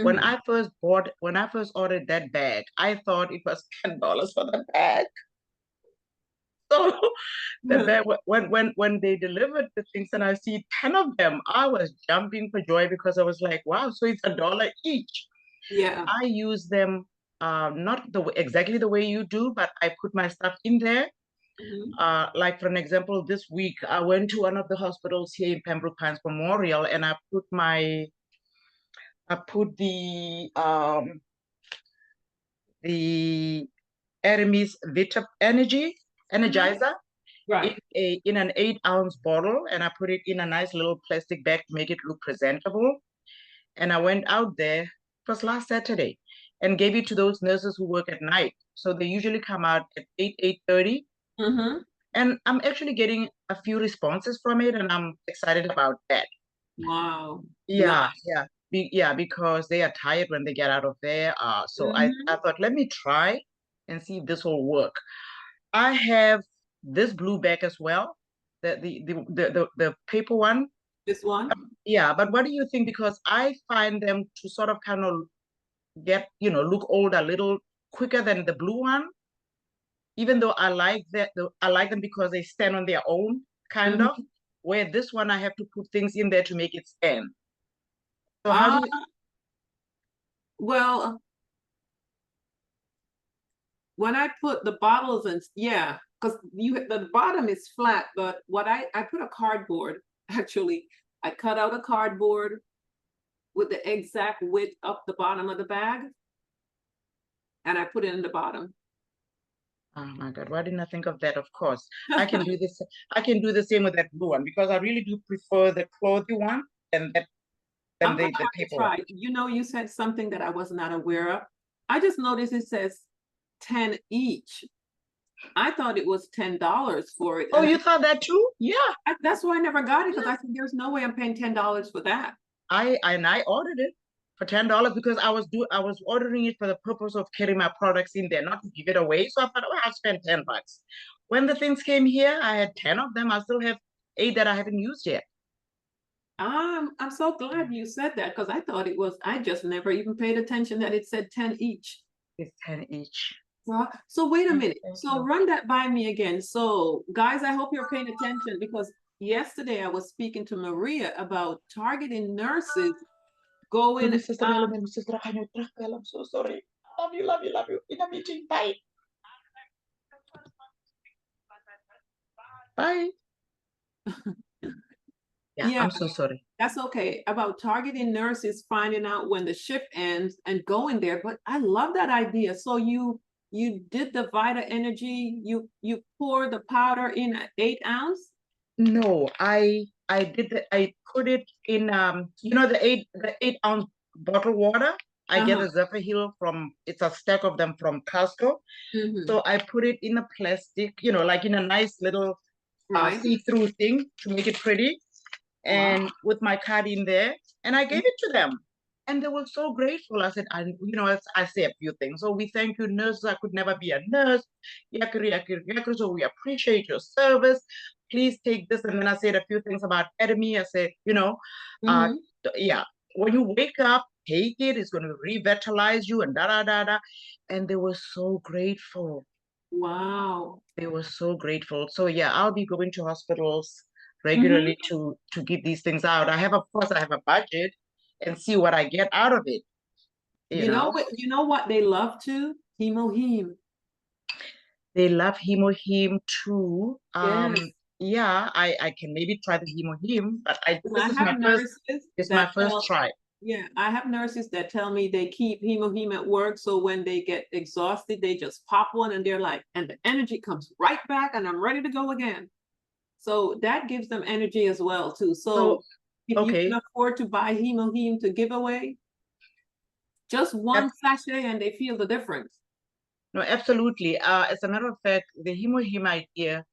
Speaker 11: when I first ordered that bag, I thought it was $10 for the bag. So the bag, when they delivered the things and I see 10 of them, I was jumping for joy because I was like, wow, so it's $1 each.
Speaker 2: Yeah.
Speaker 11: I use them not exactly the way you do, but I put my stuff in there. Like for an example, this week I went to one of the hospitals here in Pembroke Pines Memorial, and I put the Atomy Vita Energizer in an 8-ounce bottle, and I put it in a nice little plastic bag to make it look presentable. And I went out there, it was last Saturday, and gave it to those nurses who work at night. So they usually come out at 8:30. And I'm actually getting a few responses from it, and I'm excited about that.
Speaker 2: Wow.
Speaker 11: Yeah, yeah, because they are tired when they get out of there. So I thought, let me try and see if this will work. I have this blue bag as well, the paper one.
Speaker 2: This one?
Speaker 11: Yeah, but what do you think? Because I find them to sort of kind of get, look old a little quicker than the blue one. Even though I like I like them because they stand on their own, kind of. Where this one, I have to put things in there to make it stand. So how do you?
Speaker 2: Well, when I put the bottles in, yeah, because the bottom is flat, but what I put a cardboard, actually, I cut out a cardboard with the exact width of the bottom of the bag, and I put it in the bottom.
Speaker 11: Oh my God, why didn't I think of that? Of course, I can do this. I can do the same with that blue one because I really do prefer the clothy one than the paper one.
Speaker 2: You said something that I was not aware of. I just noticed it says 10 each. I thought it was $10 for it.
Speaker 11: Oh, you thought that too? Yeah.
Speaker 2: That's why I never got it, because I said there's no way I'm paying $10 for that.
Speaker 11: I ordered it for $10 because I was ordering it for the purpose of carrying my products in there, not to give it away. So I thought, oh, I'll spend $10. When the things came here, I had 10 of them. I still have 8 that I haven't used yet.
Speaker 2: I'm so glad you said that, because I thought it was, I just never even paid attention that it said 10 each.
Speaker 11: It's 10 each.
Speaker 2: So wait a minute. So run that by me again. So guys, I hope you're paying attention, because yesterday I was speaking to Maria about targeting nurses going.
Speaker 11: I'm so sorry. Love you. In a meeting. Bye. Bye. Yeah, I'm so sorry.
Speaker 2: That's okay. About targeting nurses, finding out when the shift ends and going there. But I love that idea. So you did the Vita Energy, you pour the powder in at 8 ounce?
Speaker 11: No, I did I put it in you know the 8-ounce bottled water. I get a Zephyr Hill from, it's a stack of them from Costco. So I put it in a plastic, you know, like in a nice little
Speaker 2: Right.
Speaker 11: see-through thing to make it pretty, and
Speaker 2: Wow.
Speaker 11: with my card in there, and I gave it to them. And they were so grateful. I said, you know, I say a few things. So we thank you, nurses. I could never be a nurse. Yakuri, yakuri, yakuri. So we appreciate your service. Please take this. And then I said a few things about Atomy. I said, you know, yeah, when you wake up, take it. It's going to revitalize you and da da da da. And they were so grateful.
Speaker 2: Wow.
Speaker 11: They were so grateful. So yeah, I'll be going to hospitals regularly to give these things out. Of course, I have a budget and see what I get out of it. You know,
Speaker 2: You know what they love too? Hemoheme.
Speaker 11: they love hemoheme too.
Speaker 2: Yes.
Speaker 11: Yeah, I can maybe try the hemoheme, but this is my first. It's my first try.
Speaker 2: Yeah, I have nurses that tell me they keep hemoheme at work, so when they get exhausted, they just pop one and they're like, and the energy comes right back and I'm ready to go again. So that gives them energy as well too. So if you can afford to buy hemoheme to give away, just one sachet and they feel the difference.
Speaker 11: No, absolutely. As a matter of fact, the hemoheme idea,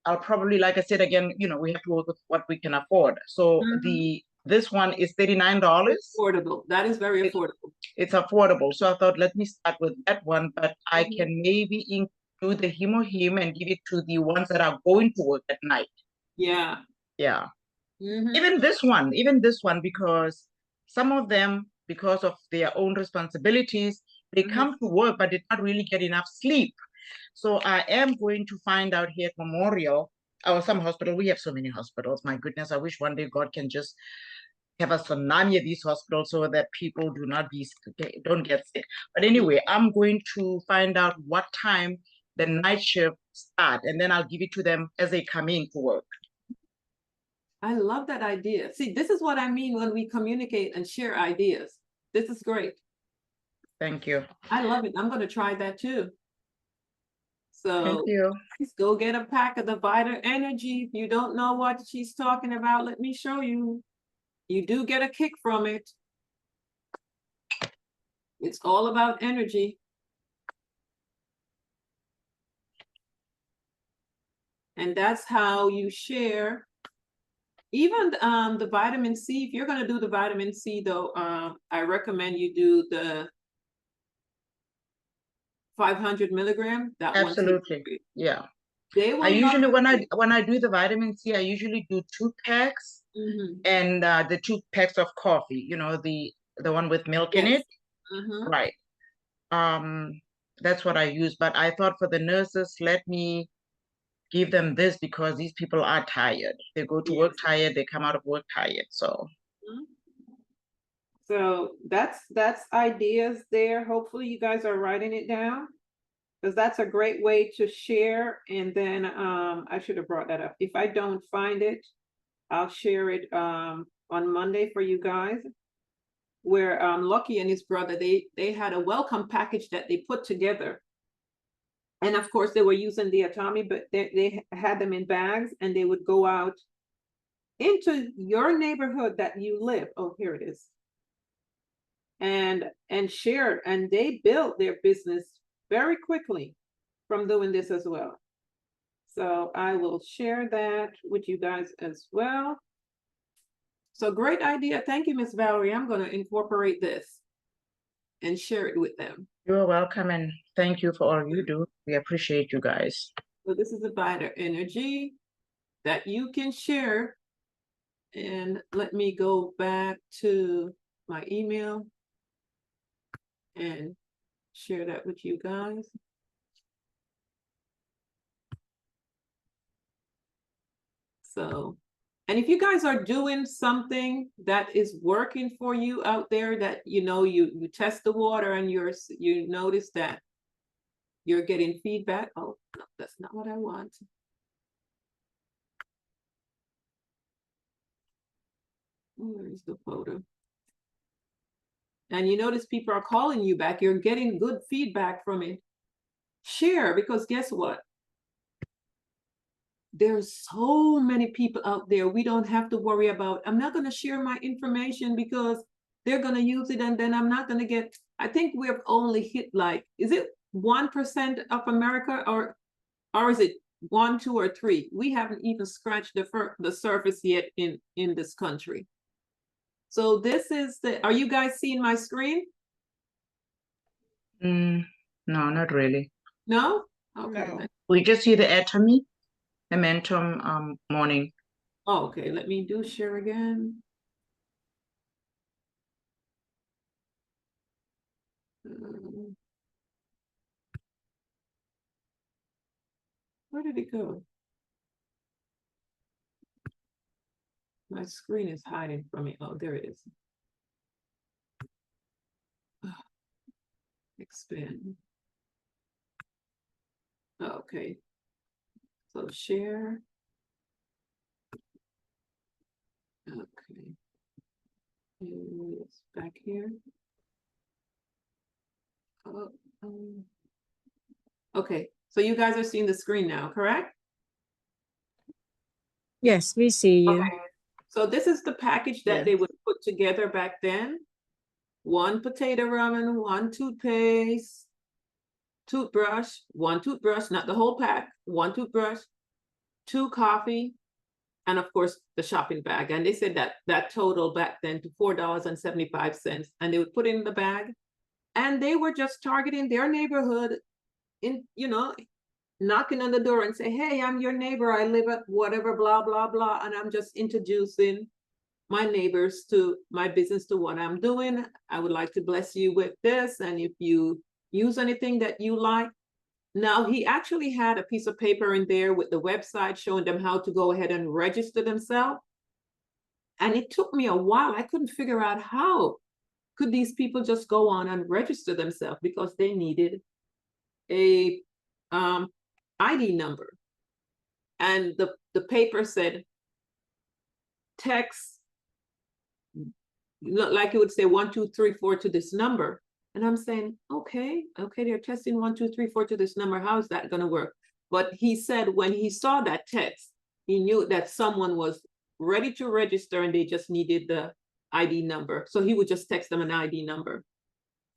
Speaker 11: I'll probably, like I said again, you know, we have to work with what we can afford. So this one is $39.
Speaker 2: Affordable. That is very affordable.
Speaker 11: It's affordable. So I thought, let me start with that one, but I can maybe include the hemoheme and give it to the ones that are going to work at night.
Speaker 2: Yeah.
Speaker 11: Yeah. Even this one, because some of them, because of their own responsibilities, they come to work, but did not really get enough sleep. So I am going to find out here at Memorial or some hospital. We have so many hospitals. My goodness, I wish one day God can just have a tsunami of these hospitals so that people don't get sick. But anyway, I'm going to find out what time the night shift start, and then I'll give it to them as they come in to work.
Speaker 2: I love that idea. See, this is what I mean when we communicate and share ideas. This is great.
Speaker 11: Thank you.
Speaker 2: I love it. I'm going to try that too. So
Speaker 11: thank you.
Speaker 2: Please go get a pack of the Vita Energy. If you don't know what she's talking about, let me show you. You do get a kick from it. It's all about energy. And that's how you share. Even the vitamin C, if you're going to do the vitamin C, though, I recommend you do the 500 milligram. That
Speaker 11: absolutely, yeah.
Speaker 2: They will
Speaker 11: I usually when I do the vitamin C, I usually do 2 packs and the 2 packs of coffee. You know, the one with milk in it, right? That's what I use. But I thought for the nurses, let me give them this because these people are tired. They go to work tired. They come out of work tired. So.
Speaker 2: So that's ideas there. Hopefully you guys are writing it down, because that's a great way to share. And then I should have brought that up. If I don't find it, I'll share it on Monday for you guys. Where Lucky and his brother, they had a welcome package that they put together. And of course they were using the Atomy, but they had them in bags, and they would go out into your neighborhood that you live. Oh, here it is. And shared, and they built their business very quickly from doing this as well. So I will share that with you guys as well. So great idea. Thank you, Miss Valerie. I'm going to incorporate this and share it with them.
Speaker 11: You're welcome, and thank you for all you do. We appreciate you guys.
Speaker 2: So this is a Vita Energy that you can share. And let me go back to my email and share that with you guys. So, and if you guys are doing something that is working for you out there, that you know you test the water and you notice that you're getting feedback. Oh, no, that's not what I want. Where's the photo? And you notice people are calling you back. You're getting good feedback from it. Share, because guess what? there's so many people out there. We don't have to worry about, I'm not going to share my information because they're going to use it and then I'm not going to get, I think we've only hit like, is it 1% of America or is it 1, 2, or 3? We haven't even scratched the surface yet in this country. So this is are you guys seeing my screen?
Speaker 11: No, not really.
Speaker 2: No? Okay.
Speaker 7: No.
Speaker 11: We just see the Atomy, momentum, morning.
Speaker 2: Oh, okay, let me do share again. Where did it go? My screen is hiding from me. Oh, there it is. Expand. Okay. So share. Okay. It's back here. Oh, okay. So you guys are seeing the screen now, correct?
Speaker 4: Yes, we see you.
Speaker 2: Okay. So this is the package that they
Speaker 7: Yes.
Speaker 2: would put together back then. 1 potato ramen, 1 toothpaste, toothbrush, 1 toothbrush, not the whole pack, 1 toothbrush, 2 coffee, and of course the shopping bag. And they said that total back then to $4.75, and they would put it in the bag, and they were just targeting their neighborhood, in knocking on the door and say, hey, I'm your neighbor, I live at whatever, blah blah blah, and I'm just introducing my neighbors to my business, to what I'm doing. I would like to bless you with this, and if you use anything that you like. Now, he actually had a piece of paper in there with the website showing them how to go ahead and register themselves. And it took me a while. I couldn't figure out how could these people just go on and register themselves, because they needed a ID number. And the paper said, text, like it would say 1, 2, 3, 4 to this number. And I'm saying, okay, they're testing 1, 2, 3, 4 to this number. How is that going to work? But he said when he saw that text, he knew that someone was ready to register and they just needed the ID number. So he would just text them an ID number.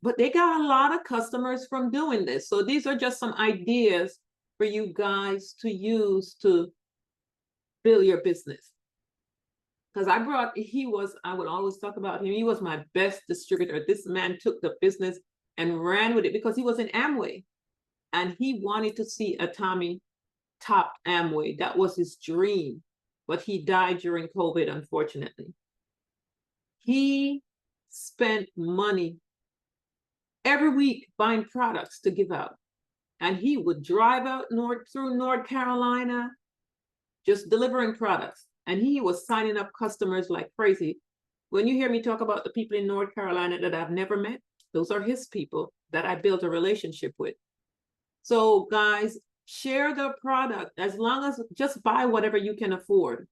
Speaker 2: But they got a lot of customers from doing this. So these are just some ideas for you guys to use to build your business. Because I would always talk about him. He was my best distributor. This man took the business and ran with it because he was in Amway. And he wanted to see Atomy top Amway. That was his dream. But he died during COVID, unfortunately. He spent money every week buying products to give out. And he would drive out through North Carolina, just delivering products. And he was signing up customers like crazy. When you hear me talk about the people in North Carolina that I've never met, those are his people that I built a relationship with. So guys, share the product, as long as just buy whatever you can afford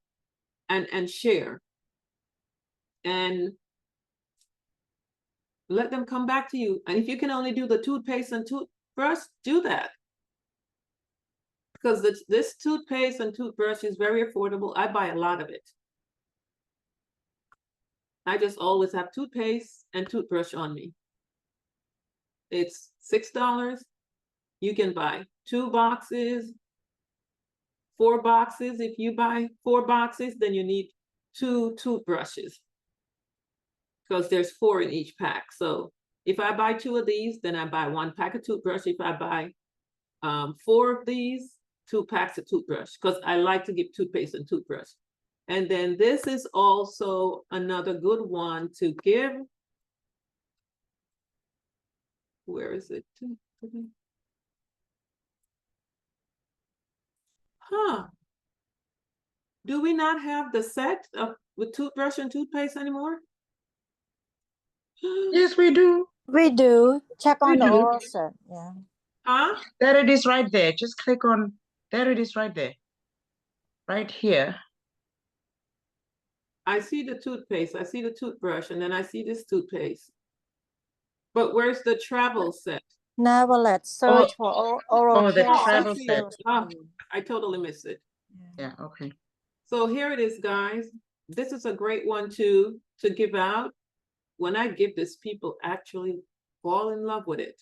Speaker 2: and share. And let them come back to you. And if you can only do the toothpaste and toothbrush, do that. Because this toothpaste and toothbrush is very affordable. I buy a lot of it. I just always have toothpaste and toothbrush on me. It's $6. You can buy 2 boxes, 4 boxes. If you buy 4 boxes, then you need 2 toothbrushes, because there's 4 in each pack. So if I buy 2 of these, then I buy 1 pack of toothbrush. If I buy 4 of these, 2 packs of toothbrush, because I like to give toothpaste and toothbrush. And then this is also another good one to give. Where is it? Huh. Do we not have the set with toothbrush and toothpaste anymore?
Speaker 11: Yes, we do.
Speaker 4: We do. Check on
Speaker 11: We
Speaker 4: the
Speaker 11: do.
Speaker 4: oral set. Yeah.
Speaker 2: Huh?
Speaker 11: There it is right there. Just click on, there it is right there. Right here.
Speaker 2: I see the toothpaste, I see the toothbrush, and then I see this toothpaste. But where's the travel set?
Speaker 4: Never let's search for oral
Speaker 11: the
Speaker 4: care.
Speaker 11: travel
Speaker 2: I see
Speaker 11: set.
Speaker 2: it. Oh, I totally missed it.
Speaker 11: Yeah, okay.
Speaker 2: So here it is, guys. This is a great one to give out. When I give this, people actually fall in love with it.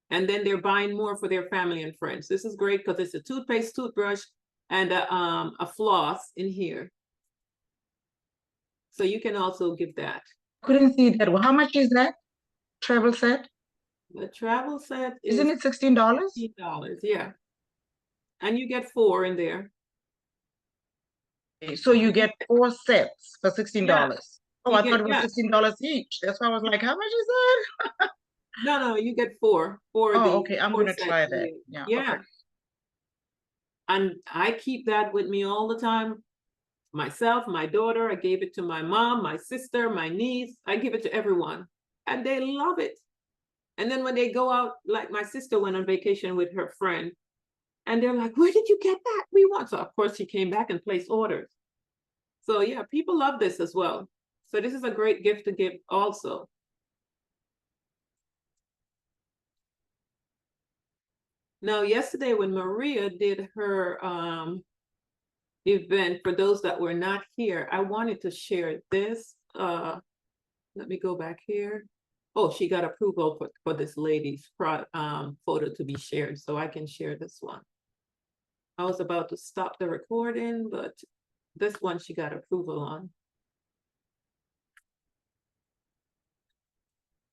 Speaker 2: And then they're buying more for their family and friends. This is great because it's a toothpaste, toothbrush, and a floss in here. So you can also give that.
Speaker 11: Couldn't see that. Well, how much is that travel set?
Speaker 2: The travel set is
Speaker 11: Isn't it $16?
Speaker 2: $16, yeah. And you get 4 in there.
Speaker 11: Okay, so you get 4 sets for $16.
Speaker 2: Yeah.
Speaker 11: Oh,
Speaker 2: You
Speaker 11: I
Speaker 2: get-
Speaker 11: thought it was
Speaker 2: yeah.
Speaker 11: $16 each. That's why I was like, how much is that?
Speaker 2: No, you get 4 for
Speaker 11: Oh,
Speaker 2: the
Speaker 11: okay, I'm
Speaker 2: 4
Speaker 11: gonna
Speaker 2: set
Speaker 11: try
Speaker 2: in
Speaker 11: that.
Speaker 2: there.
Speaker 11: Yeah,
Speaker 2: Yeah.
Speaker 11: okay.
Speaker 2: And I keep that with me all the time. Myself, my daughter, I gave it to my mom, my sister, my niece. I give it to everyone. And they love it. And then when they go out, like my sister went on vacation with her friend, and they're like, where did you get that? We want. So of course she came back and placed orders. So yeah, people love this as well. So this is a great gift to give also. Now, yesterday when Maria did her event, for those that were not here, I wanted to share this. Let me go back here. Oh, she got approval for this lady's photo to be shared, so I can share this one. I was about to stop the recording, but this one she got approval on.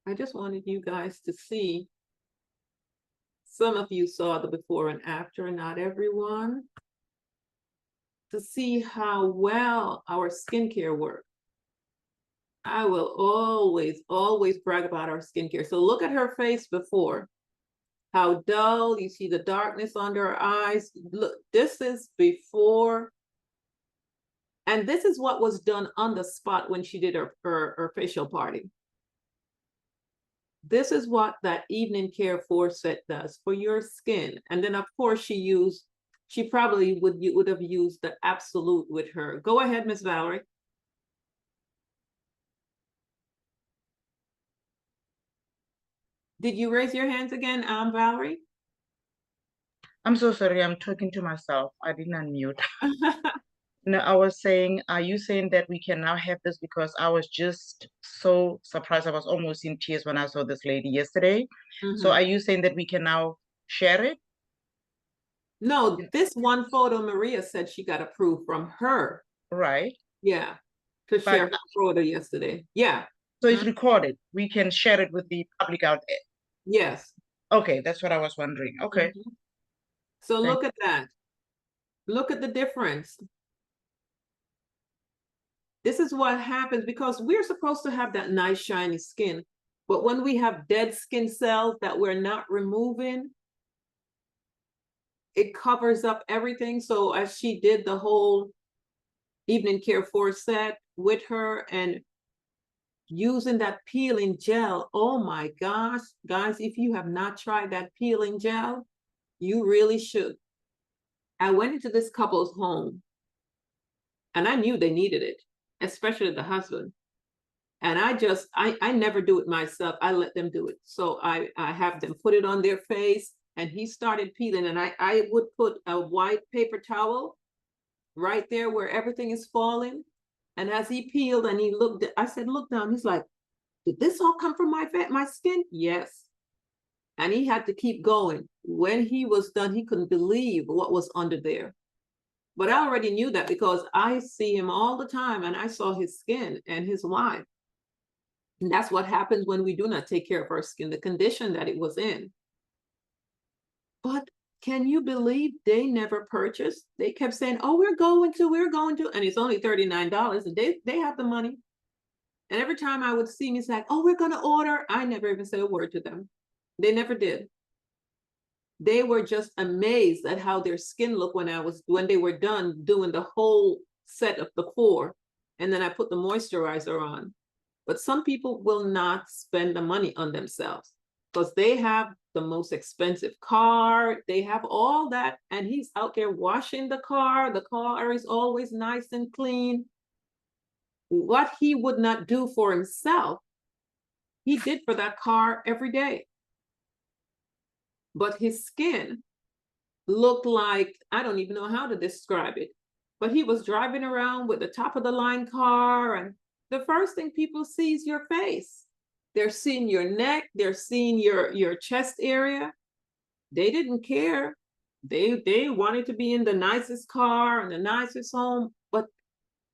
Speaker 2: I just wanted you guys to see. Some of you saw the before and after, not everyone. To see how well our skincare works. I will always brag about our skincare. So look at her face before. How dull, you see the darkness under her eyes. Look, this is before. And this is what was done on the spot when she did her facial party. This is what that evening care 4 set does for your skin. And then of course she probably would have used the Absolute with her. Go ahead, Miss Valerie. Did you raise your hands again, Valerie?
Speaker 11: I'm so sorry, I'm talking to myself. I didn't unmute. No, I was saying, are you saying that we can now have this? Because I was just so surprised. I was almost in tears when I saw this lady yesterday. So are you saying that we can now share it?
Speaker 2: No, this one photo Maria said she got approved from her.
Speaker 11: Right.
Speaker 2: Yeah, to share her photo yesterday. Yeah.
Speaker 11: So it's recorded. We can share it with the public out there.
Speaker 2: Yes.
Speaker 11: Okay, that's what I was wondering. Okay.
Speaker 2: So look at that. Look at the difference. This is what happens because we're supposed to have that nice shiny skin. But when we have dead skin cells that we're not removing, it covers up everything. So as she did the whole evening care 4 set with her and using that peeling gel, oh my gosh, guys, if you have not tried that peeling gel, you really should. I went into this couple's home and I knew they needed it, especially the husband. And I never do it myself. I let them do it. So I have them put it on their face and he started peeling. And I would put a white paper towel right there where everything is falling. And as he peeled and he looked, I said, look down. He's like, did this all come from my skin? Yes. And he had to keep going. When he was done, he couldn't believe what was under there. But I already knew that because I see him all the time and I saw his skin and his wife. And that's what happens when we do not take care of our skin, the condition that it was in. But can you believe they never purchased? They kept saying, oh, we're going to, and it's only $39 and they have the money. And every time I would see him, he's like, oh, we're going to order. I never even said a word to them. They never did. They were just amazed at how their skin looked when they were done doing the whole set of the 4. And then I put the moisturizer on. But some people will not spend the money on themselves because they have the most expensive car. They have all that. And he's out there washing the car. The car is always nice and clean. What he would not do for himself, he did for that car every day. But his skin looked like, I don't even know how to describe it, but he was driving around with the top of the line car, and the first thing people see is your face. They're seeing your neck, they're seeing your chest area. They didn't care. They wanted to be in the nicest car and the nicest home, but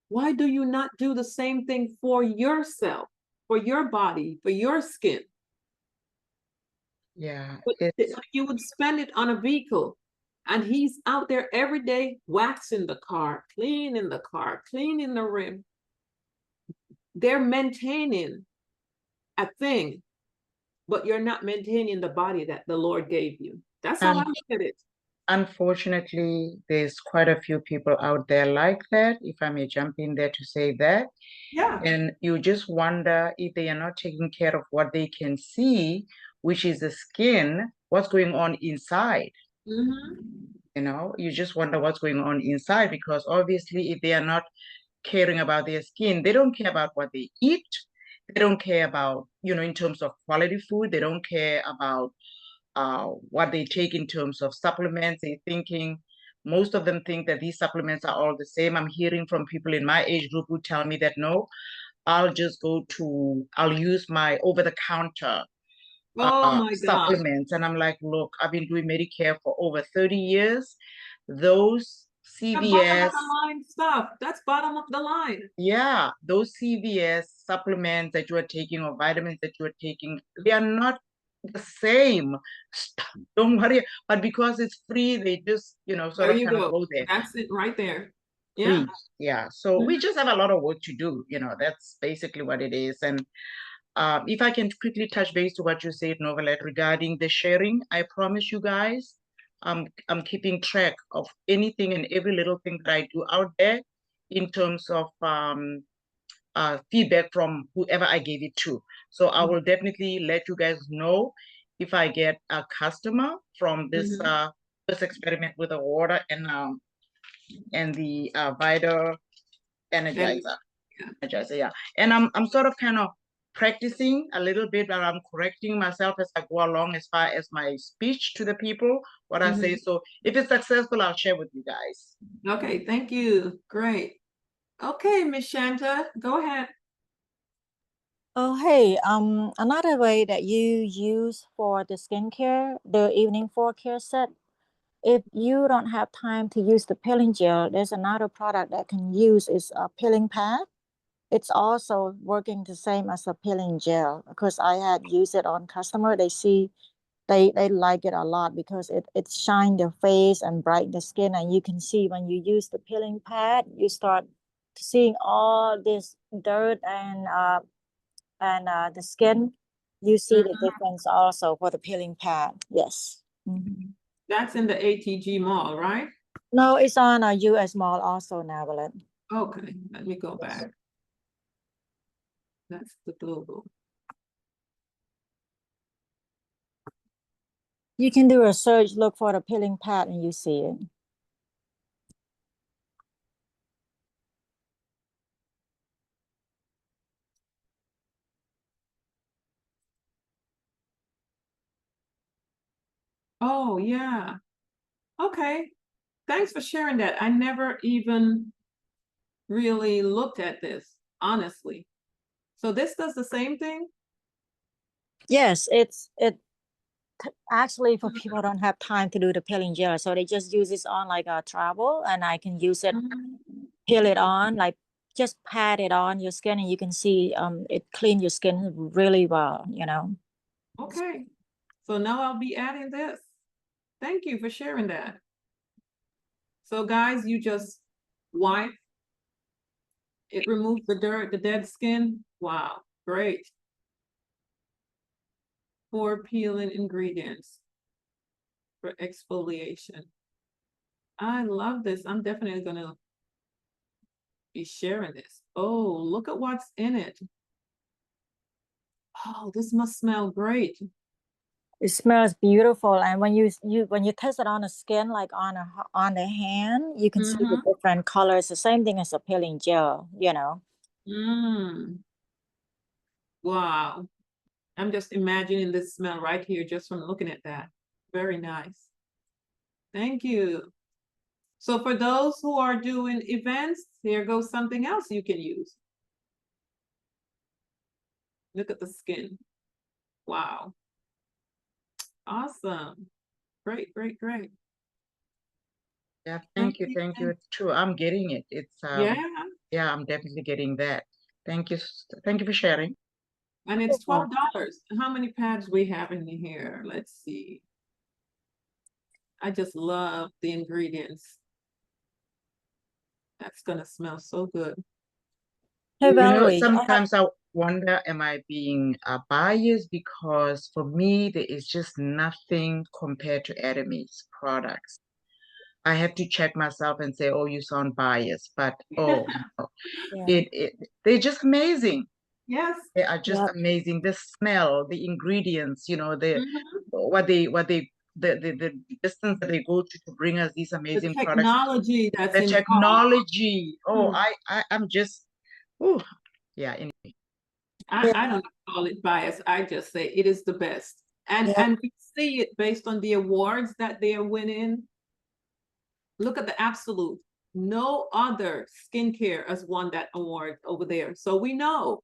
Speaker 2: why do you not do the same thing for yourself, for your body, for your skin?
Speaker 11: Yeah,
Speaker 2: But
Speaker 11: it's
Speaker 2: you would spend it on a vehicle, and he's out there every day waxing the car, cleaning the rim. They're maintaining a thing, but you're not maintaining the body that the Lord gave you. That's how I
Speaker 11: um,
Speaker 2: look at it.
Speaker 11: unfortunately, there's quite a few people out there like that, if I may jump in there to say that.
Speaker 2: Yeah.
Speaker 11: And you just wonder if they are not taking care of what they can see, which is the skin, what's going on inside. You know, you just wonder what's going on inside, because obviously, if they are not caring about their skin, they don't care about what they eat. They don't care about, in terms of quality food. They don't care about what they take in terms of supplements. They're thinking, most of them think that these supplements are all the same. I'm hearing from people in my age group who tell me that no, I'll use my over-the-counter
Speaker 2: Oh my God.
Speaker 11: supplements. And I'm like, look, I've been doing Medicare for over 30 years. Those
Speaker 2: The bottom of
Speaker 11: CVS,
Speaker 2: the line stuff. That's bottom of the line.
Speaker 11: yeah, those CVS supplements that you are taking or vitamins that you are taking, they are not the same stuff. Don't worry. But because it's free, they just, sort
Speaker 2: There
Speaker 11: of
Speaker 2: you
Speaker 11: kind of
Speaker 2: go.
Speaker 11: go there.
Speaker 2: That's it right there. Yeah.
Speaker 11: Free. Yeah. So we
Speaker 2: Mhm.
Speaker 11: just have a lot of work to do. That's basically what it is. And if I can quickly touch base to what you said, Novelet, regarding the sharing, I promise you guys, I'm keeping track of anything and every little thing that I do out there in terms of feedback from whoever I gave it to. So I will definitely let you guys know if I get a customer from this this experiment with the water and the Vita Energizer. Energizer, yeah. And I'm sort of kind of practicing a little bit, and I'm correcting myself as I go along as far as my speech to the people, what I say. So if it's successful, I'll share with you guys.
Speaker 2: Okay, thank you. Great. Okay, Miss Shanta, go ahead.
Speaker 4: Oh, hey, another way that you use for the skincare, the evening 4 care set, if you don't have time to use the peeling gel, there's another product that can use is a peeling pad. It's also working the same as a peeling gel because I had used it on customer. They like it a lot because it shine their face and brighten the skin, and you can see when you use the peeling pad, you start seeing all this dirt and the skin. You see the difference also for the peeling pad. Yes.
Speaker 2: That's in the ATG mall, right?
Speaker 4: No, it's on a US mall also now, Violet.
Speaker 2: Okay, let me go back. That's the global.
Speaker 4: You can do a search, look for the peeling pad, and you see it.
Speaker 2: Oh, yeah. Okay. Thanks for sharing that. I never even really looked at this, honestly. So this does the same thing?
Speaker 4: Yes, actually for people who don't have time to do the peeling gel, so they just use this on like a travel, and I can use it, peel it on, like just pat it on your skin, and you can see it clean your skin really well,
Speaker 2: Okay. So now I'll be adding this. Thank you for sharing that. So guys, you just wipe. It removes the dirt, the dead skin. Wow, great. 4 peeling ingredients for exfoliation. I love this. I'm definitely gonna be sharing this. Oh, look at what's in it. Oh, this must smell great.
Speaker 4: It smells beautiful, and when you test it on the skin, like on the hand, you can see the different colors. The same thing as a peeling gel,
Speaker 2: Wow. I'm just imagining this smell right here just from looking at that. Very nice. Thank you. So for those who are doing events, here goes something else you can use. Look at the skin. Wow. Awesome. Great, great, great.
Speaker 11: Yeah, thank you, thank you. It's true. I'm getting it. It's
Speaker 2: Yeah,
Speaker 11: yeah, I'm definitely getting that. Thank you. Thank you for sharing.
Speaker 2: and it's $12. How many pads we have in here? Let's see. I just love the ingredients. That's gonna smell so good.
Speaker 4: Hey,
Speaker 11: You know,
Speaker 4: Valerie, I have,
Speaker 11: sometimes I wonder, am I being biased? Because for me, there is just nothing compared to Atomy's products. I have to check myself and say, oh, you sound biased, but oh, no.
Speaker 4: yeah,
Speaker 11: They're just amazing.
Speaker 2: Yes.
Speaker 11: They are just
Speaker 4: Yep.
Speaker 11: amazing. The smell, the ingredients, you know, the the distance that they go to bring us these
Speaker 2: The
Speaker 11: amazing products.
Speaker 2: technology that's
Speaker 11: The
Speaker 2: involved.
Speaker 11: technology. Oh,
Speaker 2: Mm.
Speaker 11: I'm just, oh, yeah. Anyway.
Speaker 2: I don't call it bias. I just say it is the best. And
Speaker 4: Yep.
Speaker 2: and we see it based on the awards that they are winning. Look at the absolute. No other skincare has won that award over there. So we know.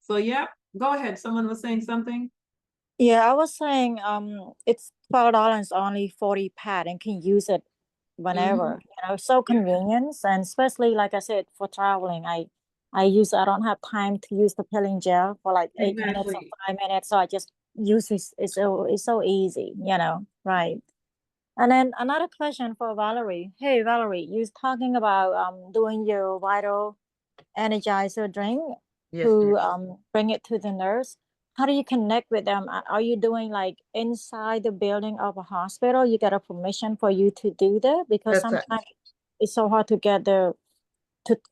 Speaker 2: So yeah, go ahead. Someone was saying something.
Speaker 4: Yeah, I was saying, it's $12 only 40 pad and can use it whenever. You know, so convenience, and especially like I said, for traveling, I don't have time to use the peeling gel for like 8 minutes or
Speaker 2: Exactly.
Speaker 4: 5 minutes, so I just use this. It's so easy, you know, right? And then another question for Valerie. Hey, Valerie, you was talking about doing your vital energizer drink
Speaker 11: Yes,
Speaker 4: to bring it to the nurse. How do you connect with them? Are you doing like inside the building of a hospital? You get a permission for you to do that? Because
Speaker 11: that's a,
Speaker 4: sometimes it's so hard to get to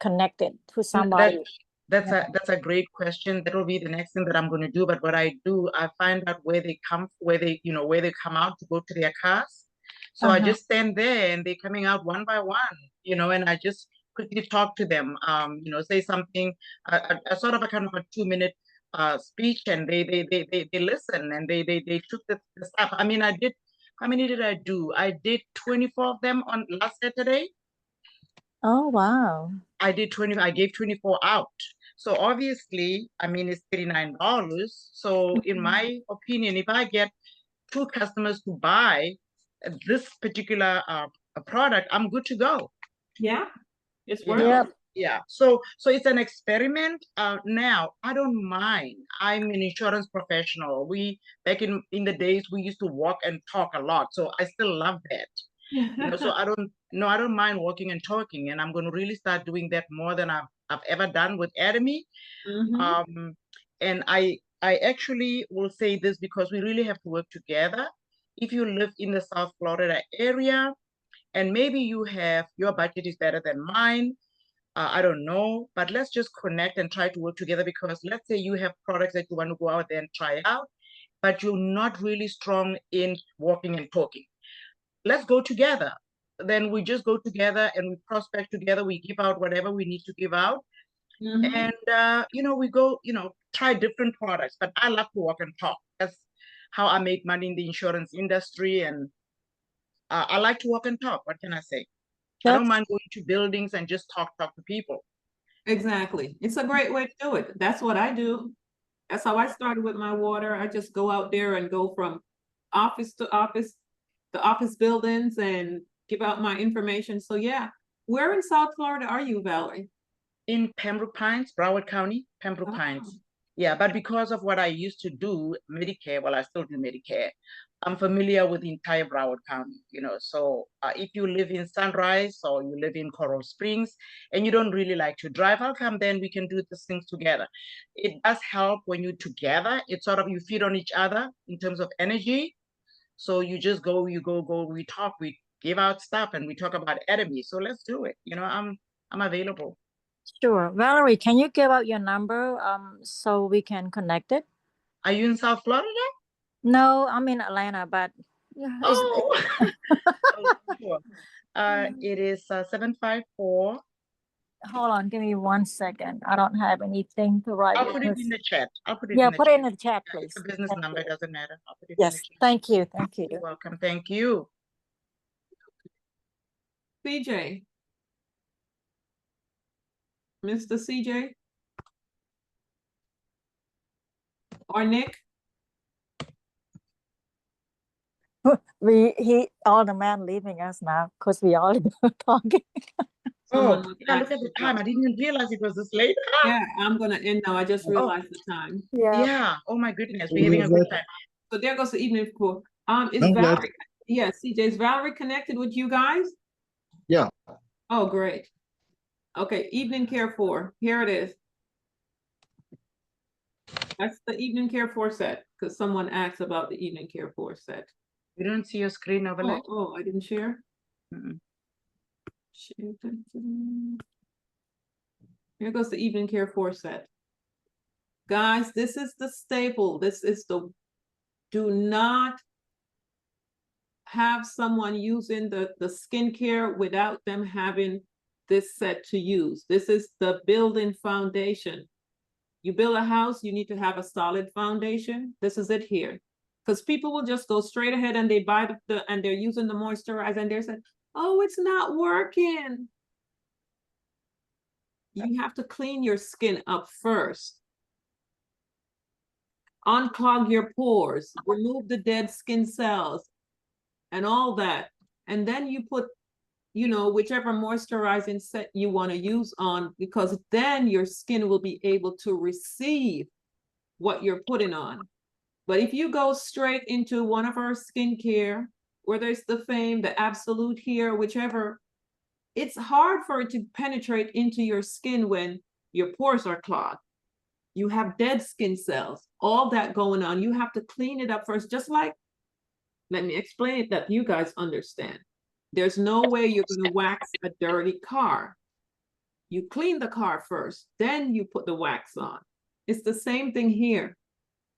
Speaker 4: connect it to
Speaker 11: that
Speaker 4: somebody.
Speaker 11: that's a great question. That will be the next thing that I'm going to do. But what I do, I find out where they come, where they come out to go to their cars. So I just stand there and they're coming out one by one, and I just quickly talk to them, say something, a sort of a kind of a 2-minute speech, and they listen, and they took the stuff. I mean, how many did I do? I did 24 of them on last Saturday.
Speaker 4: Oh, wow.
Speaker 11: I gave 24 out. So obviously, I mean, it's $39. So in my opinion, if I get 2 customers to buy this particular product, I'm good to go.
Speaker 2: Yeah, it's
Speaker 11: You
Speaker 2: worth
Speaker 11: know?
Speaker 2: it.
Speaker 11: Yeah. So it's an experiment. Now I don't mind. I'm an insurance professional. Back in the days we used to walk and talk a lot. So I still love that. So I don't mind walking and talking, and I'm going to really start doing that more than I've ever done with Atomy. And I actually will say this because we really have to work together. If you live in the South Florida area, and maybe your budget is better than mine, I don't know, but let's just connect and try to work together, because let's say you have products that you want to go out there and try out, but you're not really strong in walking and talking. Let's go together. Then we just go together and we prospect together. We give out whatever we need to give out. And, we go, try different products. But I love to walk and talk. That's how I make money in the insurance industry. And I like to walk and talk. What can I say? I don't mind going to buildings and just talk to people.
Speaker 2: Exactly. It's a great way to do it. That's what I do. That's how I started with my water. I just go out there and go from office to office, the office buildings, and give out my information. So yeah, where in South Florida are you, Valerie?
Speaker 11: In Pembroke Pines, Broward County, Pembroke Pines. Yeah, but because of what I used to do, Medicare, well, I still do Medicare, I'm familiar with the entire Broward County, So if you live in Sunrise or you live in Coral Springs and you don't really like to drive, how come then we can do these things together? It does help when you're together. It's sort of, you feed on each other in terms of energy. So you just go, we talk, we give out stuff, and we talk about Atomy. So let's do it. I'm available.
Speaker 4: Sure. Valerie, can you give out your number so we can connect it?
Speaker 11: Are you in South Florida?
Speaker 4: No, I'm in Atlanta, but yeah,
Speaker 11: oh, sure. It is 754.
Speaker 4: Hold on, give me 1 second. I don't have anything to write.
Speaker 11: I'll put it in the chat.
Speaker 4: Yeah, put it in the chat, please.
Speaker 11: It's a business number. It doesn't matter. I'll put it in the
Speaker 4: Yes,
Speaker 11: chat.
Speaker 4: thank you. Thank you.
Speaker 11: You're welcome. Thank you.
Speaker 2: CJ. Mr. CJ? Or Nick?
Speaker 4: All the man leaving us now because we all talking.
Speaker 2: Someone
Speaker 11: Oh,
Speaker 2: was
Speaker 11: yeah, look at the
Speaker 2: asking
Speaker 11: time.
Speaker 2: about-
Speaker 11: I didn't even realize it was this late.
Speaker 2: Yeah, I'm gonna end now. I just realized the time.
Speaker 11: Yeah. Oh my goodness. We're having a good time.
Speaker 2: So there goes the evening call. Is
Speaker 1: I'm glad-
Speaker 2: Valerie? Yeah, CJ, is Valerie connected with you guys?
Speaker 1: Yeah.
Speaker 2: Oh, great. Okay, evening care 4. Here it is. That's the evening care 4 set, because someone asked about the evening care 4 set.
Speaker 11: You don't see your screen overlay?
Speaker 2: Oh, I didn't share.
Speaker 11: Mm-mm.
Speaker 2: Here goes the evening care 4 set. Guys, this is the staple. This is the, do not have someone using the skincare without them having this set to use. This is the building foundation. You build a house, you need to have a solid foundation. This is it here. Because people will just go straight ahead and they buy and they're using the moisturizer and they're saying, oh, it's not working. You have to clean your skin up first. Unclog your pores, remove the dead skin cells and all that. And then you put, you know, whichever moisturizing set you want to use on, because then your skin will be able to receive what you're putting on. But if you go straight into one of our skincare, whether it's the Fame, the Absolute here, whichever, it's hard for it to penetrate into your skin when your pores are clogged. You have dead skin cells, all that going on. You have to clean it up first, just like, let me explain it that you guys understand. There's no way you're going to wax a dirty car. You clean the car first, then you put the wax on. It's the same thing here.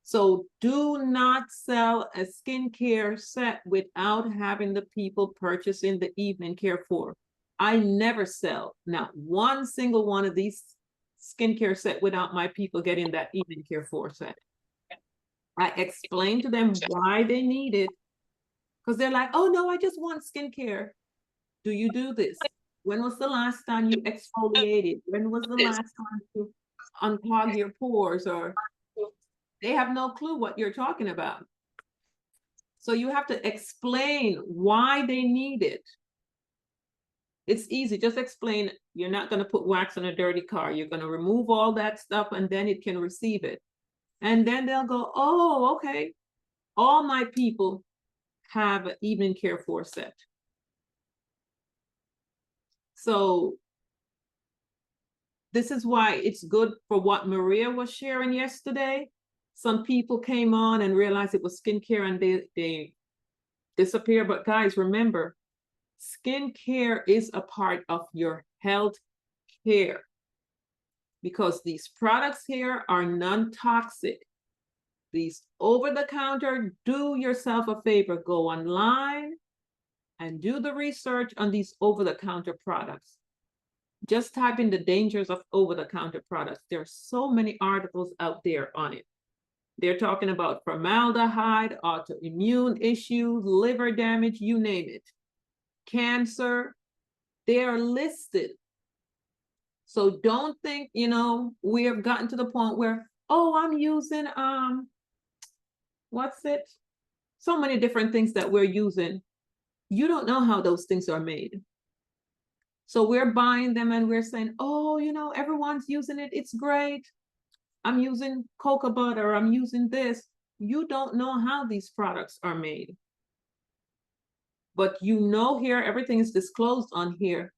Speaker 2: So do not sell a skincare set without having the people purchasing the evening care 4. I never sell not one single one of these skincare set without my people getting that evening care 4 set. I explain to them why they need it, because they're like, oh no, I just want skincare. Do you do this? When was the last time you exfoliated? When was the last time you unclog your pores? Or they have no clue what you're talking about. So you have to explain why they need it. It's easy, just explain, you're not going to put wax on a dirty car. You're going to remove all that stuff and then it can receive it. And then they'll go, oh, okay. All my people have an evening care 4 set. So this is why it's good for what Maria was sharing yesterday. Some people came on and realized it was skincare and they disappear. But guys, remember, skincare is a part of your health care, because these products here are non-toxic. These over-the-counter, do yourself a favor, go online and do the research on these over-the-counter products. Just type in the dangers of over-the-counter products. There are so many articles out there on it. They're talking about formaldehyde, autoimmune issues, liver damage, you name it. Cancer, they are listed. So don't think, you know, we have gotten to the point where, oh, I'm using, what's it? So many different things that we're using. You don't know how those things are made. So we're buying them and we're saying, oh, you know, everyone's using it. It's great. I'm using cocoa butter. I'm using this. You don't know how these products are made. But you know here, everything is disclosed on here.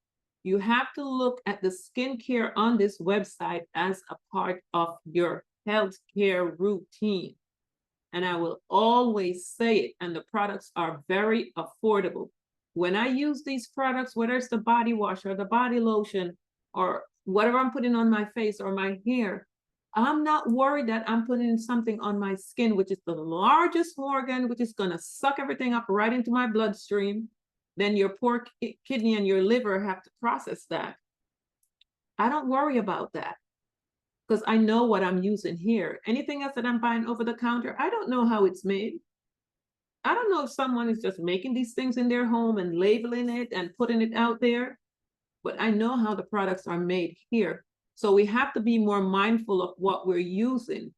Speaker 2: You have to look at the skincare on this website as a part of your healthcare routine. And I will always say it, and the products are very affordable. When I use these products, whether it's the body wash or the body lotion or whatever I'm putting on my face or my hair, I'm not worried that I'm putting something on my skin, which is the largest organ, which is going to suck everything up right into my bloodstream. Then your poor kidney and your liver have to process that. I don't worry about that because I know what I'm using here. Anything else that I'm buying over the counter, I don't know how it's made. I don't know if someone is just making these things in their home and labeling it and putting it out there, but I know how the products are made here. So we have to be more mindful of what we're using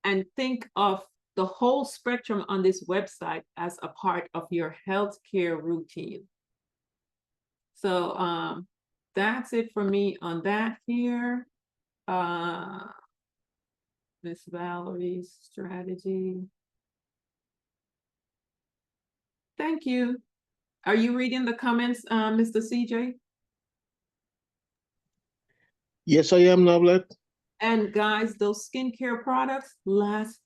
Speaker 2: and think of the whole spectrum on this website as a part of your healthcare routine. So that's it for me on that here. Miss Valerie's strategy. Thank you. Are you reading the comments, Mr. CJ?
Speaker 1: Yes, I am, Lovelet.
Speaker 2: And guys, those skincare products last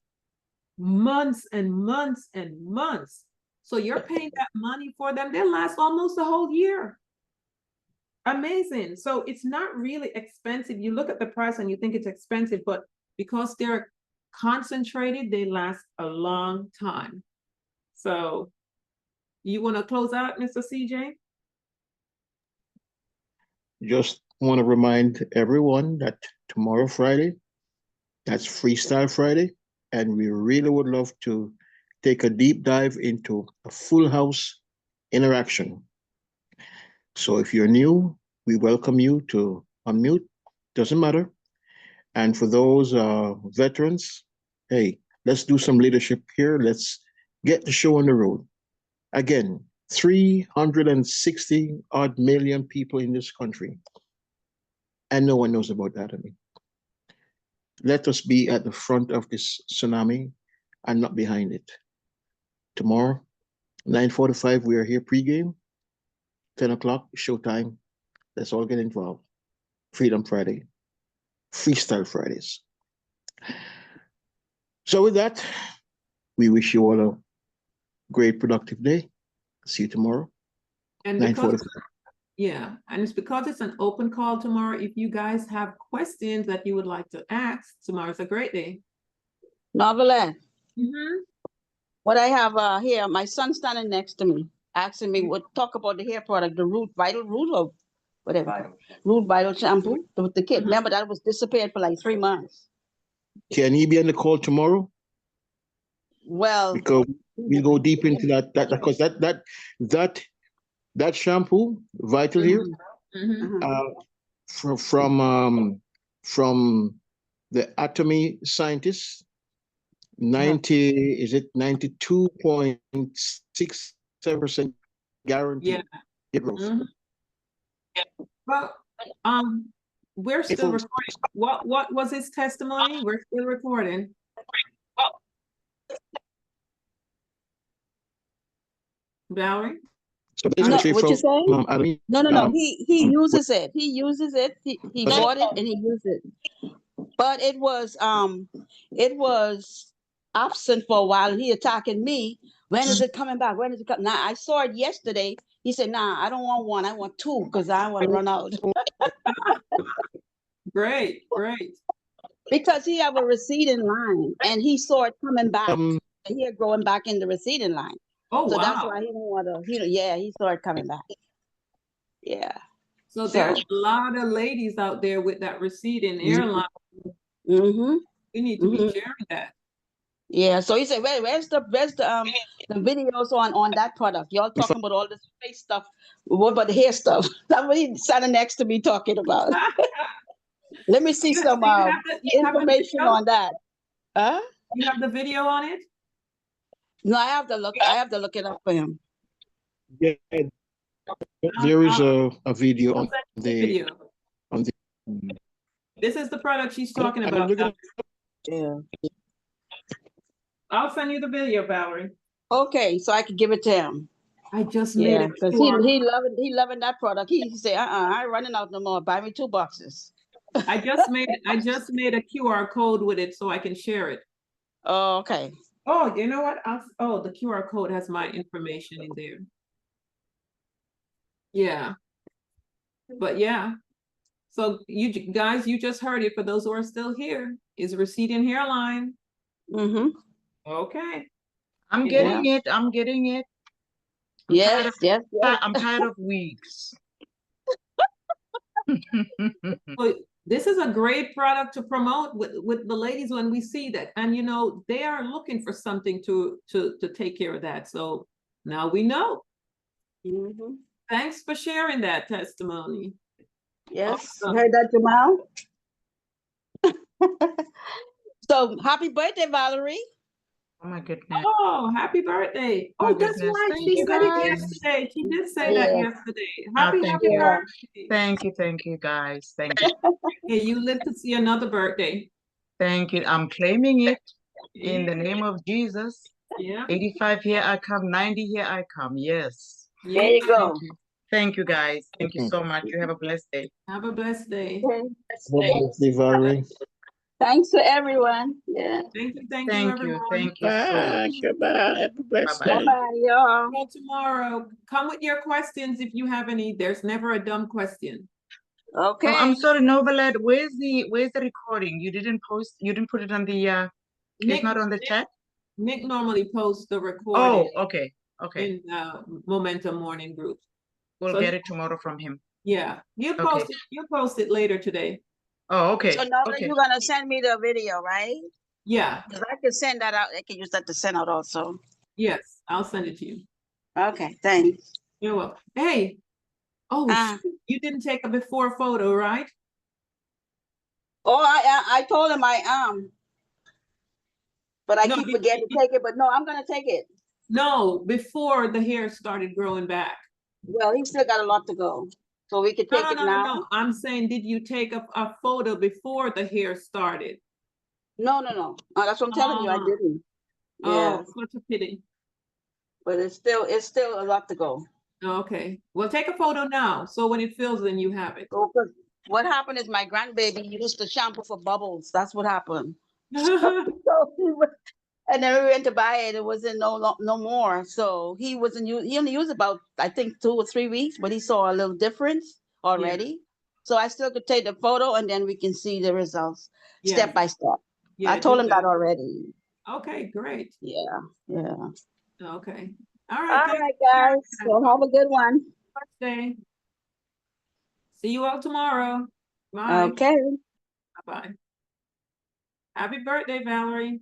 Speaker 2: months and months and months. So you're paying that money for them. They last almost a whole year. Amazing. So it's not really expensive. You look at the price and you think it's expensive, but because they're concentrated, they last a long time. So you want to close out, Mr. CJ?
Speaker 1: Just want to remind everyone that tomorrow, Friday, that's Freestyle Friday, and we really would love to take a deep dive into a full house interaction. So if you're new, we welcome you to unmute, doesn't matter. And for those veterans, hey, let's do some leadership here. Let's get the show on the road. Again, 360 odd million people in this country, and no one knows about Atomy. Let us be at the front of this tsunami and not behind it. Tomorrow, 9:45, we are here pregame. 10 o'clock, showtime. Let's all get involved. Freedom Friday, Freestyle Fridays. So with that, we wish you all a great, productive day. See you tomorrow,
Speaker 2: And
Speaker 1: 9:45.
Speaker 2: yeah, and it's because it's an open call tomorrow. If you guys have questions that you would like to ask, tomorrow's a great day.
Speaker 7: Novelet,
Speaker 2: Mm-hmm.
Speaker 7: what I have here, my son standing next to me, asking me what talk about the hair product, the Vital Root or whatever. Root Vital shampoo with the kid. Remember that was disappeared for like 3 months.
Speaker 1: Can he be on the call tomorrow?
Speaker 7: Well,
Speaker 1: Because we go deep into that because that shampoo, Vital here, from the Atomy scientists, 92.67% guaranteed.
Speaker 2: Yeah.
Speaker 1: It grows.
Speaker 2: Well, we're still recording. What was his testimony? We're still recording. Valerie?
Speaker 1: So
Speaker 7: no,
Speaker 1: basically
Speaker 7: what you saying?
Speaker 1: Atomy,
Speaker 7: No. He uses it. He uses it. He bought it and he used it. But it was absent for a while, and he attacking me. When is it coming back? When is it coming? Now I saw it yesterday. He said, "Nah, I don't want one. I want two because I want to run out."
Speaker 2: Great.
Speaker 7: Because he have a receding line, and he saw it coming back. He had growing back in the receding line.
Speaker 2: Oh,
Speaker 7: so
Speaker 2: wow.
Speaker 7: that's why he didn't want to. He saw it coming back. Yeah.
Speaker 2: So there's a lot of ladies out there with that receding airline.
Speaker 7: Mm-hmm.
Speaker 2: We need to be sharing that.
Speaker 7: Yeah. So he said, where's the videos on that product? Y'all talking about all this face stuff. What about the hair stuff? That's what he standing next to me talking about. Let me see some information on that. Huh?
Speaker 2: You have the video on it?
Speaker 7: No, I have to look it up for him.
Speaker 1: Yeah, there is a video on the
Speaker 2: video.
Speaker 1: On the.
Speaker 2: This is the product she's talking about.
Speaker 7: Yeah.
Speaker 2: I'll send you the video, Valerie.
Speaker 7: Okay, so I can give it to him.
Speaker 2: I just made it
Speaker 7: because he loving that product. He said, I ain't running out no more. Buy me 2 boxes.
Speaker 2: I just made a QR code with it so I can share it.
Speaker 7: Oh, okay.
Speaker 2: Oh, you know what? The QR code has my information in there. Yeah. But yeah. So you guys, you just heard it. For those who are still here, is receding hairline.
Speaker 7: Mm-hmm.
Speaker 2: Okay.
Speaker 11: I'm getting it. I'm getting it.
Speaker 7: Yes.
Speaker 11: I'm tired of wigs.
Speaker 2: This is a great product to promote with the ladies when we see that. And you know, they are looking for something to take care of that. So now we know.
Speaker 7: Mm-hmm.
Speaker 2: Thanks for sharing that testimony.
Speaker 7: Yes,
Speaker 2: Awesome.
Speaker 7: heard that, Jamal? So happy birthday, Valerie.
Speaker 11: Oh my goodness.
Speaker 2: Oh, happy birthday.
Speaker 11: My
Speaker 2: Oh, that's
Speaker 11: goodness.
Speaker 2: right.
Speaker 11: Thank
Speaker 2: She
Speaker 11: you
Speaker 2: said it
Speaker 11: guys.
Speaker 2: yesterday. She did say that
Speaker 7: Yeah.
Speaker 2: yesterday.
Speaker 11: Oh,
Speaker 2: Happy
Speaker 11: thank you.
Speaker 2: birthday.
Speaker 11: Thank you guys. Thank you.
Speaker 2: Hey, you live to see another birthday.
Speaker 11: Thank you. I'm claiming it in the
Speaker 2: Yeah.
Speaker 11: name of Jesus.
Speaker 2: Yeah.
Speaker 11: 85 here I come, 90 here I come. Yes.
Speaker 7: There you go.
Speaker 11: Thank you. Thank you guys. Thank you so much. You have a blessed day.
Speaker 2: Have a blessed day.
Speaker 1: Valerie.
Speaker 7: Thanks to everyone. Yeah.
Speaker 2: Thank you
Speaker 11: Thank
Speaker 2: everyone.
Speaker 11: you. Thank you so much.
Speaker 1: Goodbye. Have a blessed
Speaker 11: Bye-bye.
Speaker 1: day.
Speaker 7: Bye-bye, y'all.
Speaker 2: Well, tomorrow, come with your questions if you have any. There's never a dumb question.
Speaker 7: Okay.
Speaker 11: Oh, I'm sorry, Novelette. Where's the recording? You didn't put it on the it's not on the chat?
Speaker 2: Nick normally posts the recording
Speaker 11: Oh, okay. Okay.
Speaker 2: in Momentum Morning Group.
Speaker 11: We'll
Speaker 2: So
Speaker 11: get it tomorrow from him.
Speaker 2: yeah, you post it later today.
Speaker 11: Oh, okay.
Speaker 7: So now
Speaker 11: Okay.
Speaker 7: you're gonna send me the video, right?
Speaker 2: Yeah.
Speaker 7: Because I can send that out. I can use that to send out also.
Speaker 2: Yes, I'll send it to you.
Speaker 7: Okay, thanks.
Speaker 2: You're welcome. Hey, oh, shoot, you didn't take a before photo, right?
Speaker 7: Oh, I told him I am. But I keep forgetting to take it. But no, I'm gonna take it.
Speaker 2: No, before the hair started growing back.
Speaker 7: Well, he still got a lot to go. So we can take it now.
Speaker 2: No. I'm saying, did you take a photo before the hair started?
Speaker 7: No. That's what I'm telling you. I didn't. Yeah.
Speaker 2: Oh, such a pity.
Speaker 7: But it's still a lot to go.
Speaker 2: Okay. Well, take a photo now. So when it fills in, you have it.
Speaker 7: So, what happened is my grandbaby used the shampoo for bubbles. That's what happened. And then we went to buy it. It wasn't no more. So he only used about, I think, 2 or 3 weeks, but he saw a little difference already. Yeah. So I still could take the photo and then we can see the results step by step. Yeah, I told him that already.
Speaker 2: Okay, great.
Speaker 7: Yeah.
Speaker 2: Okay. All
Speaker 7: right, guys. So have a good one.
Speaker 2: Birthday. See you all tomorrow. Bye.
Speaker 7: Okay.
Speaker 2: Bye-bye. Happy birthday, Valerie.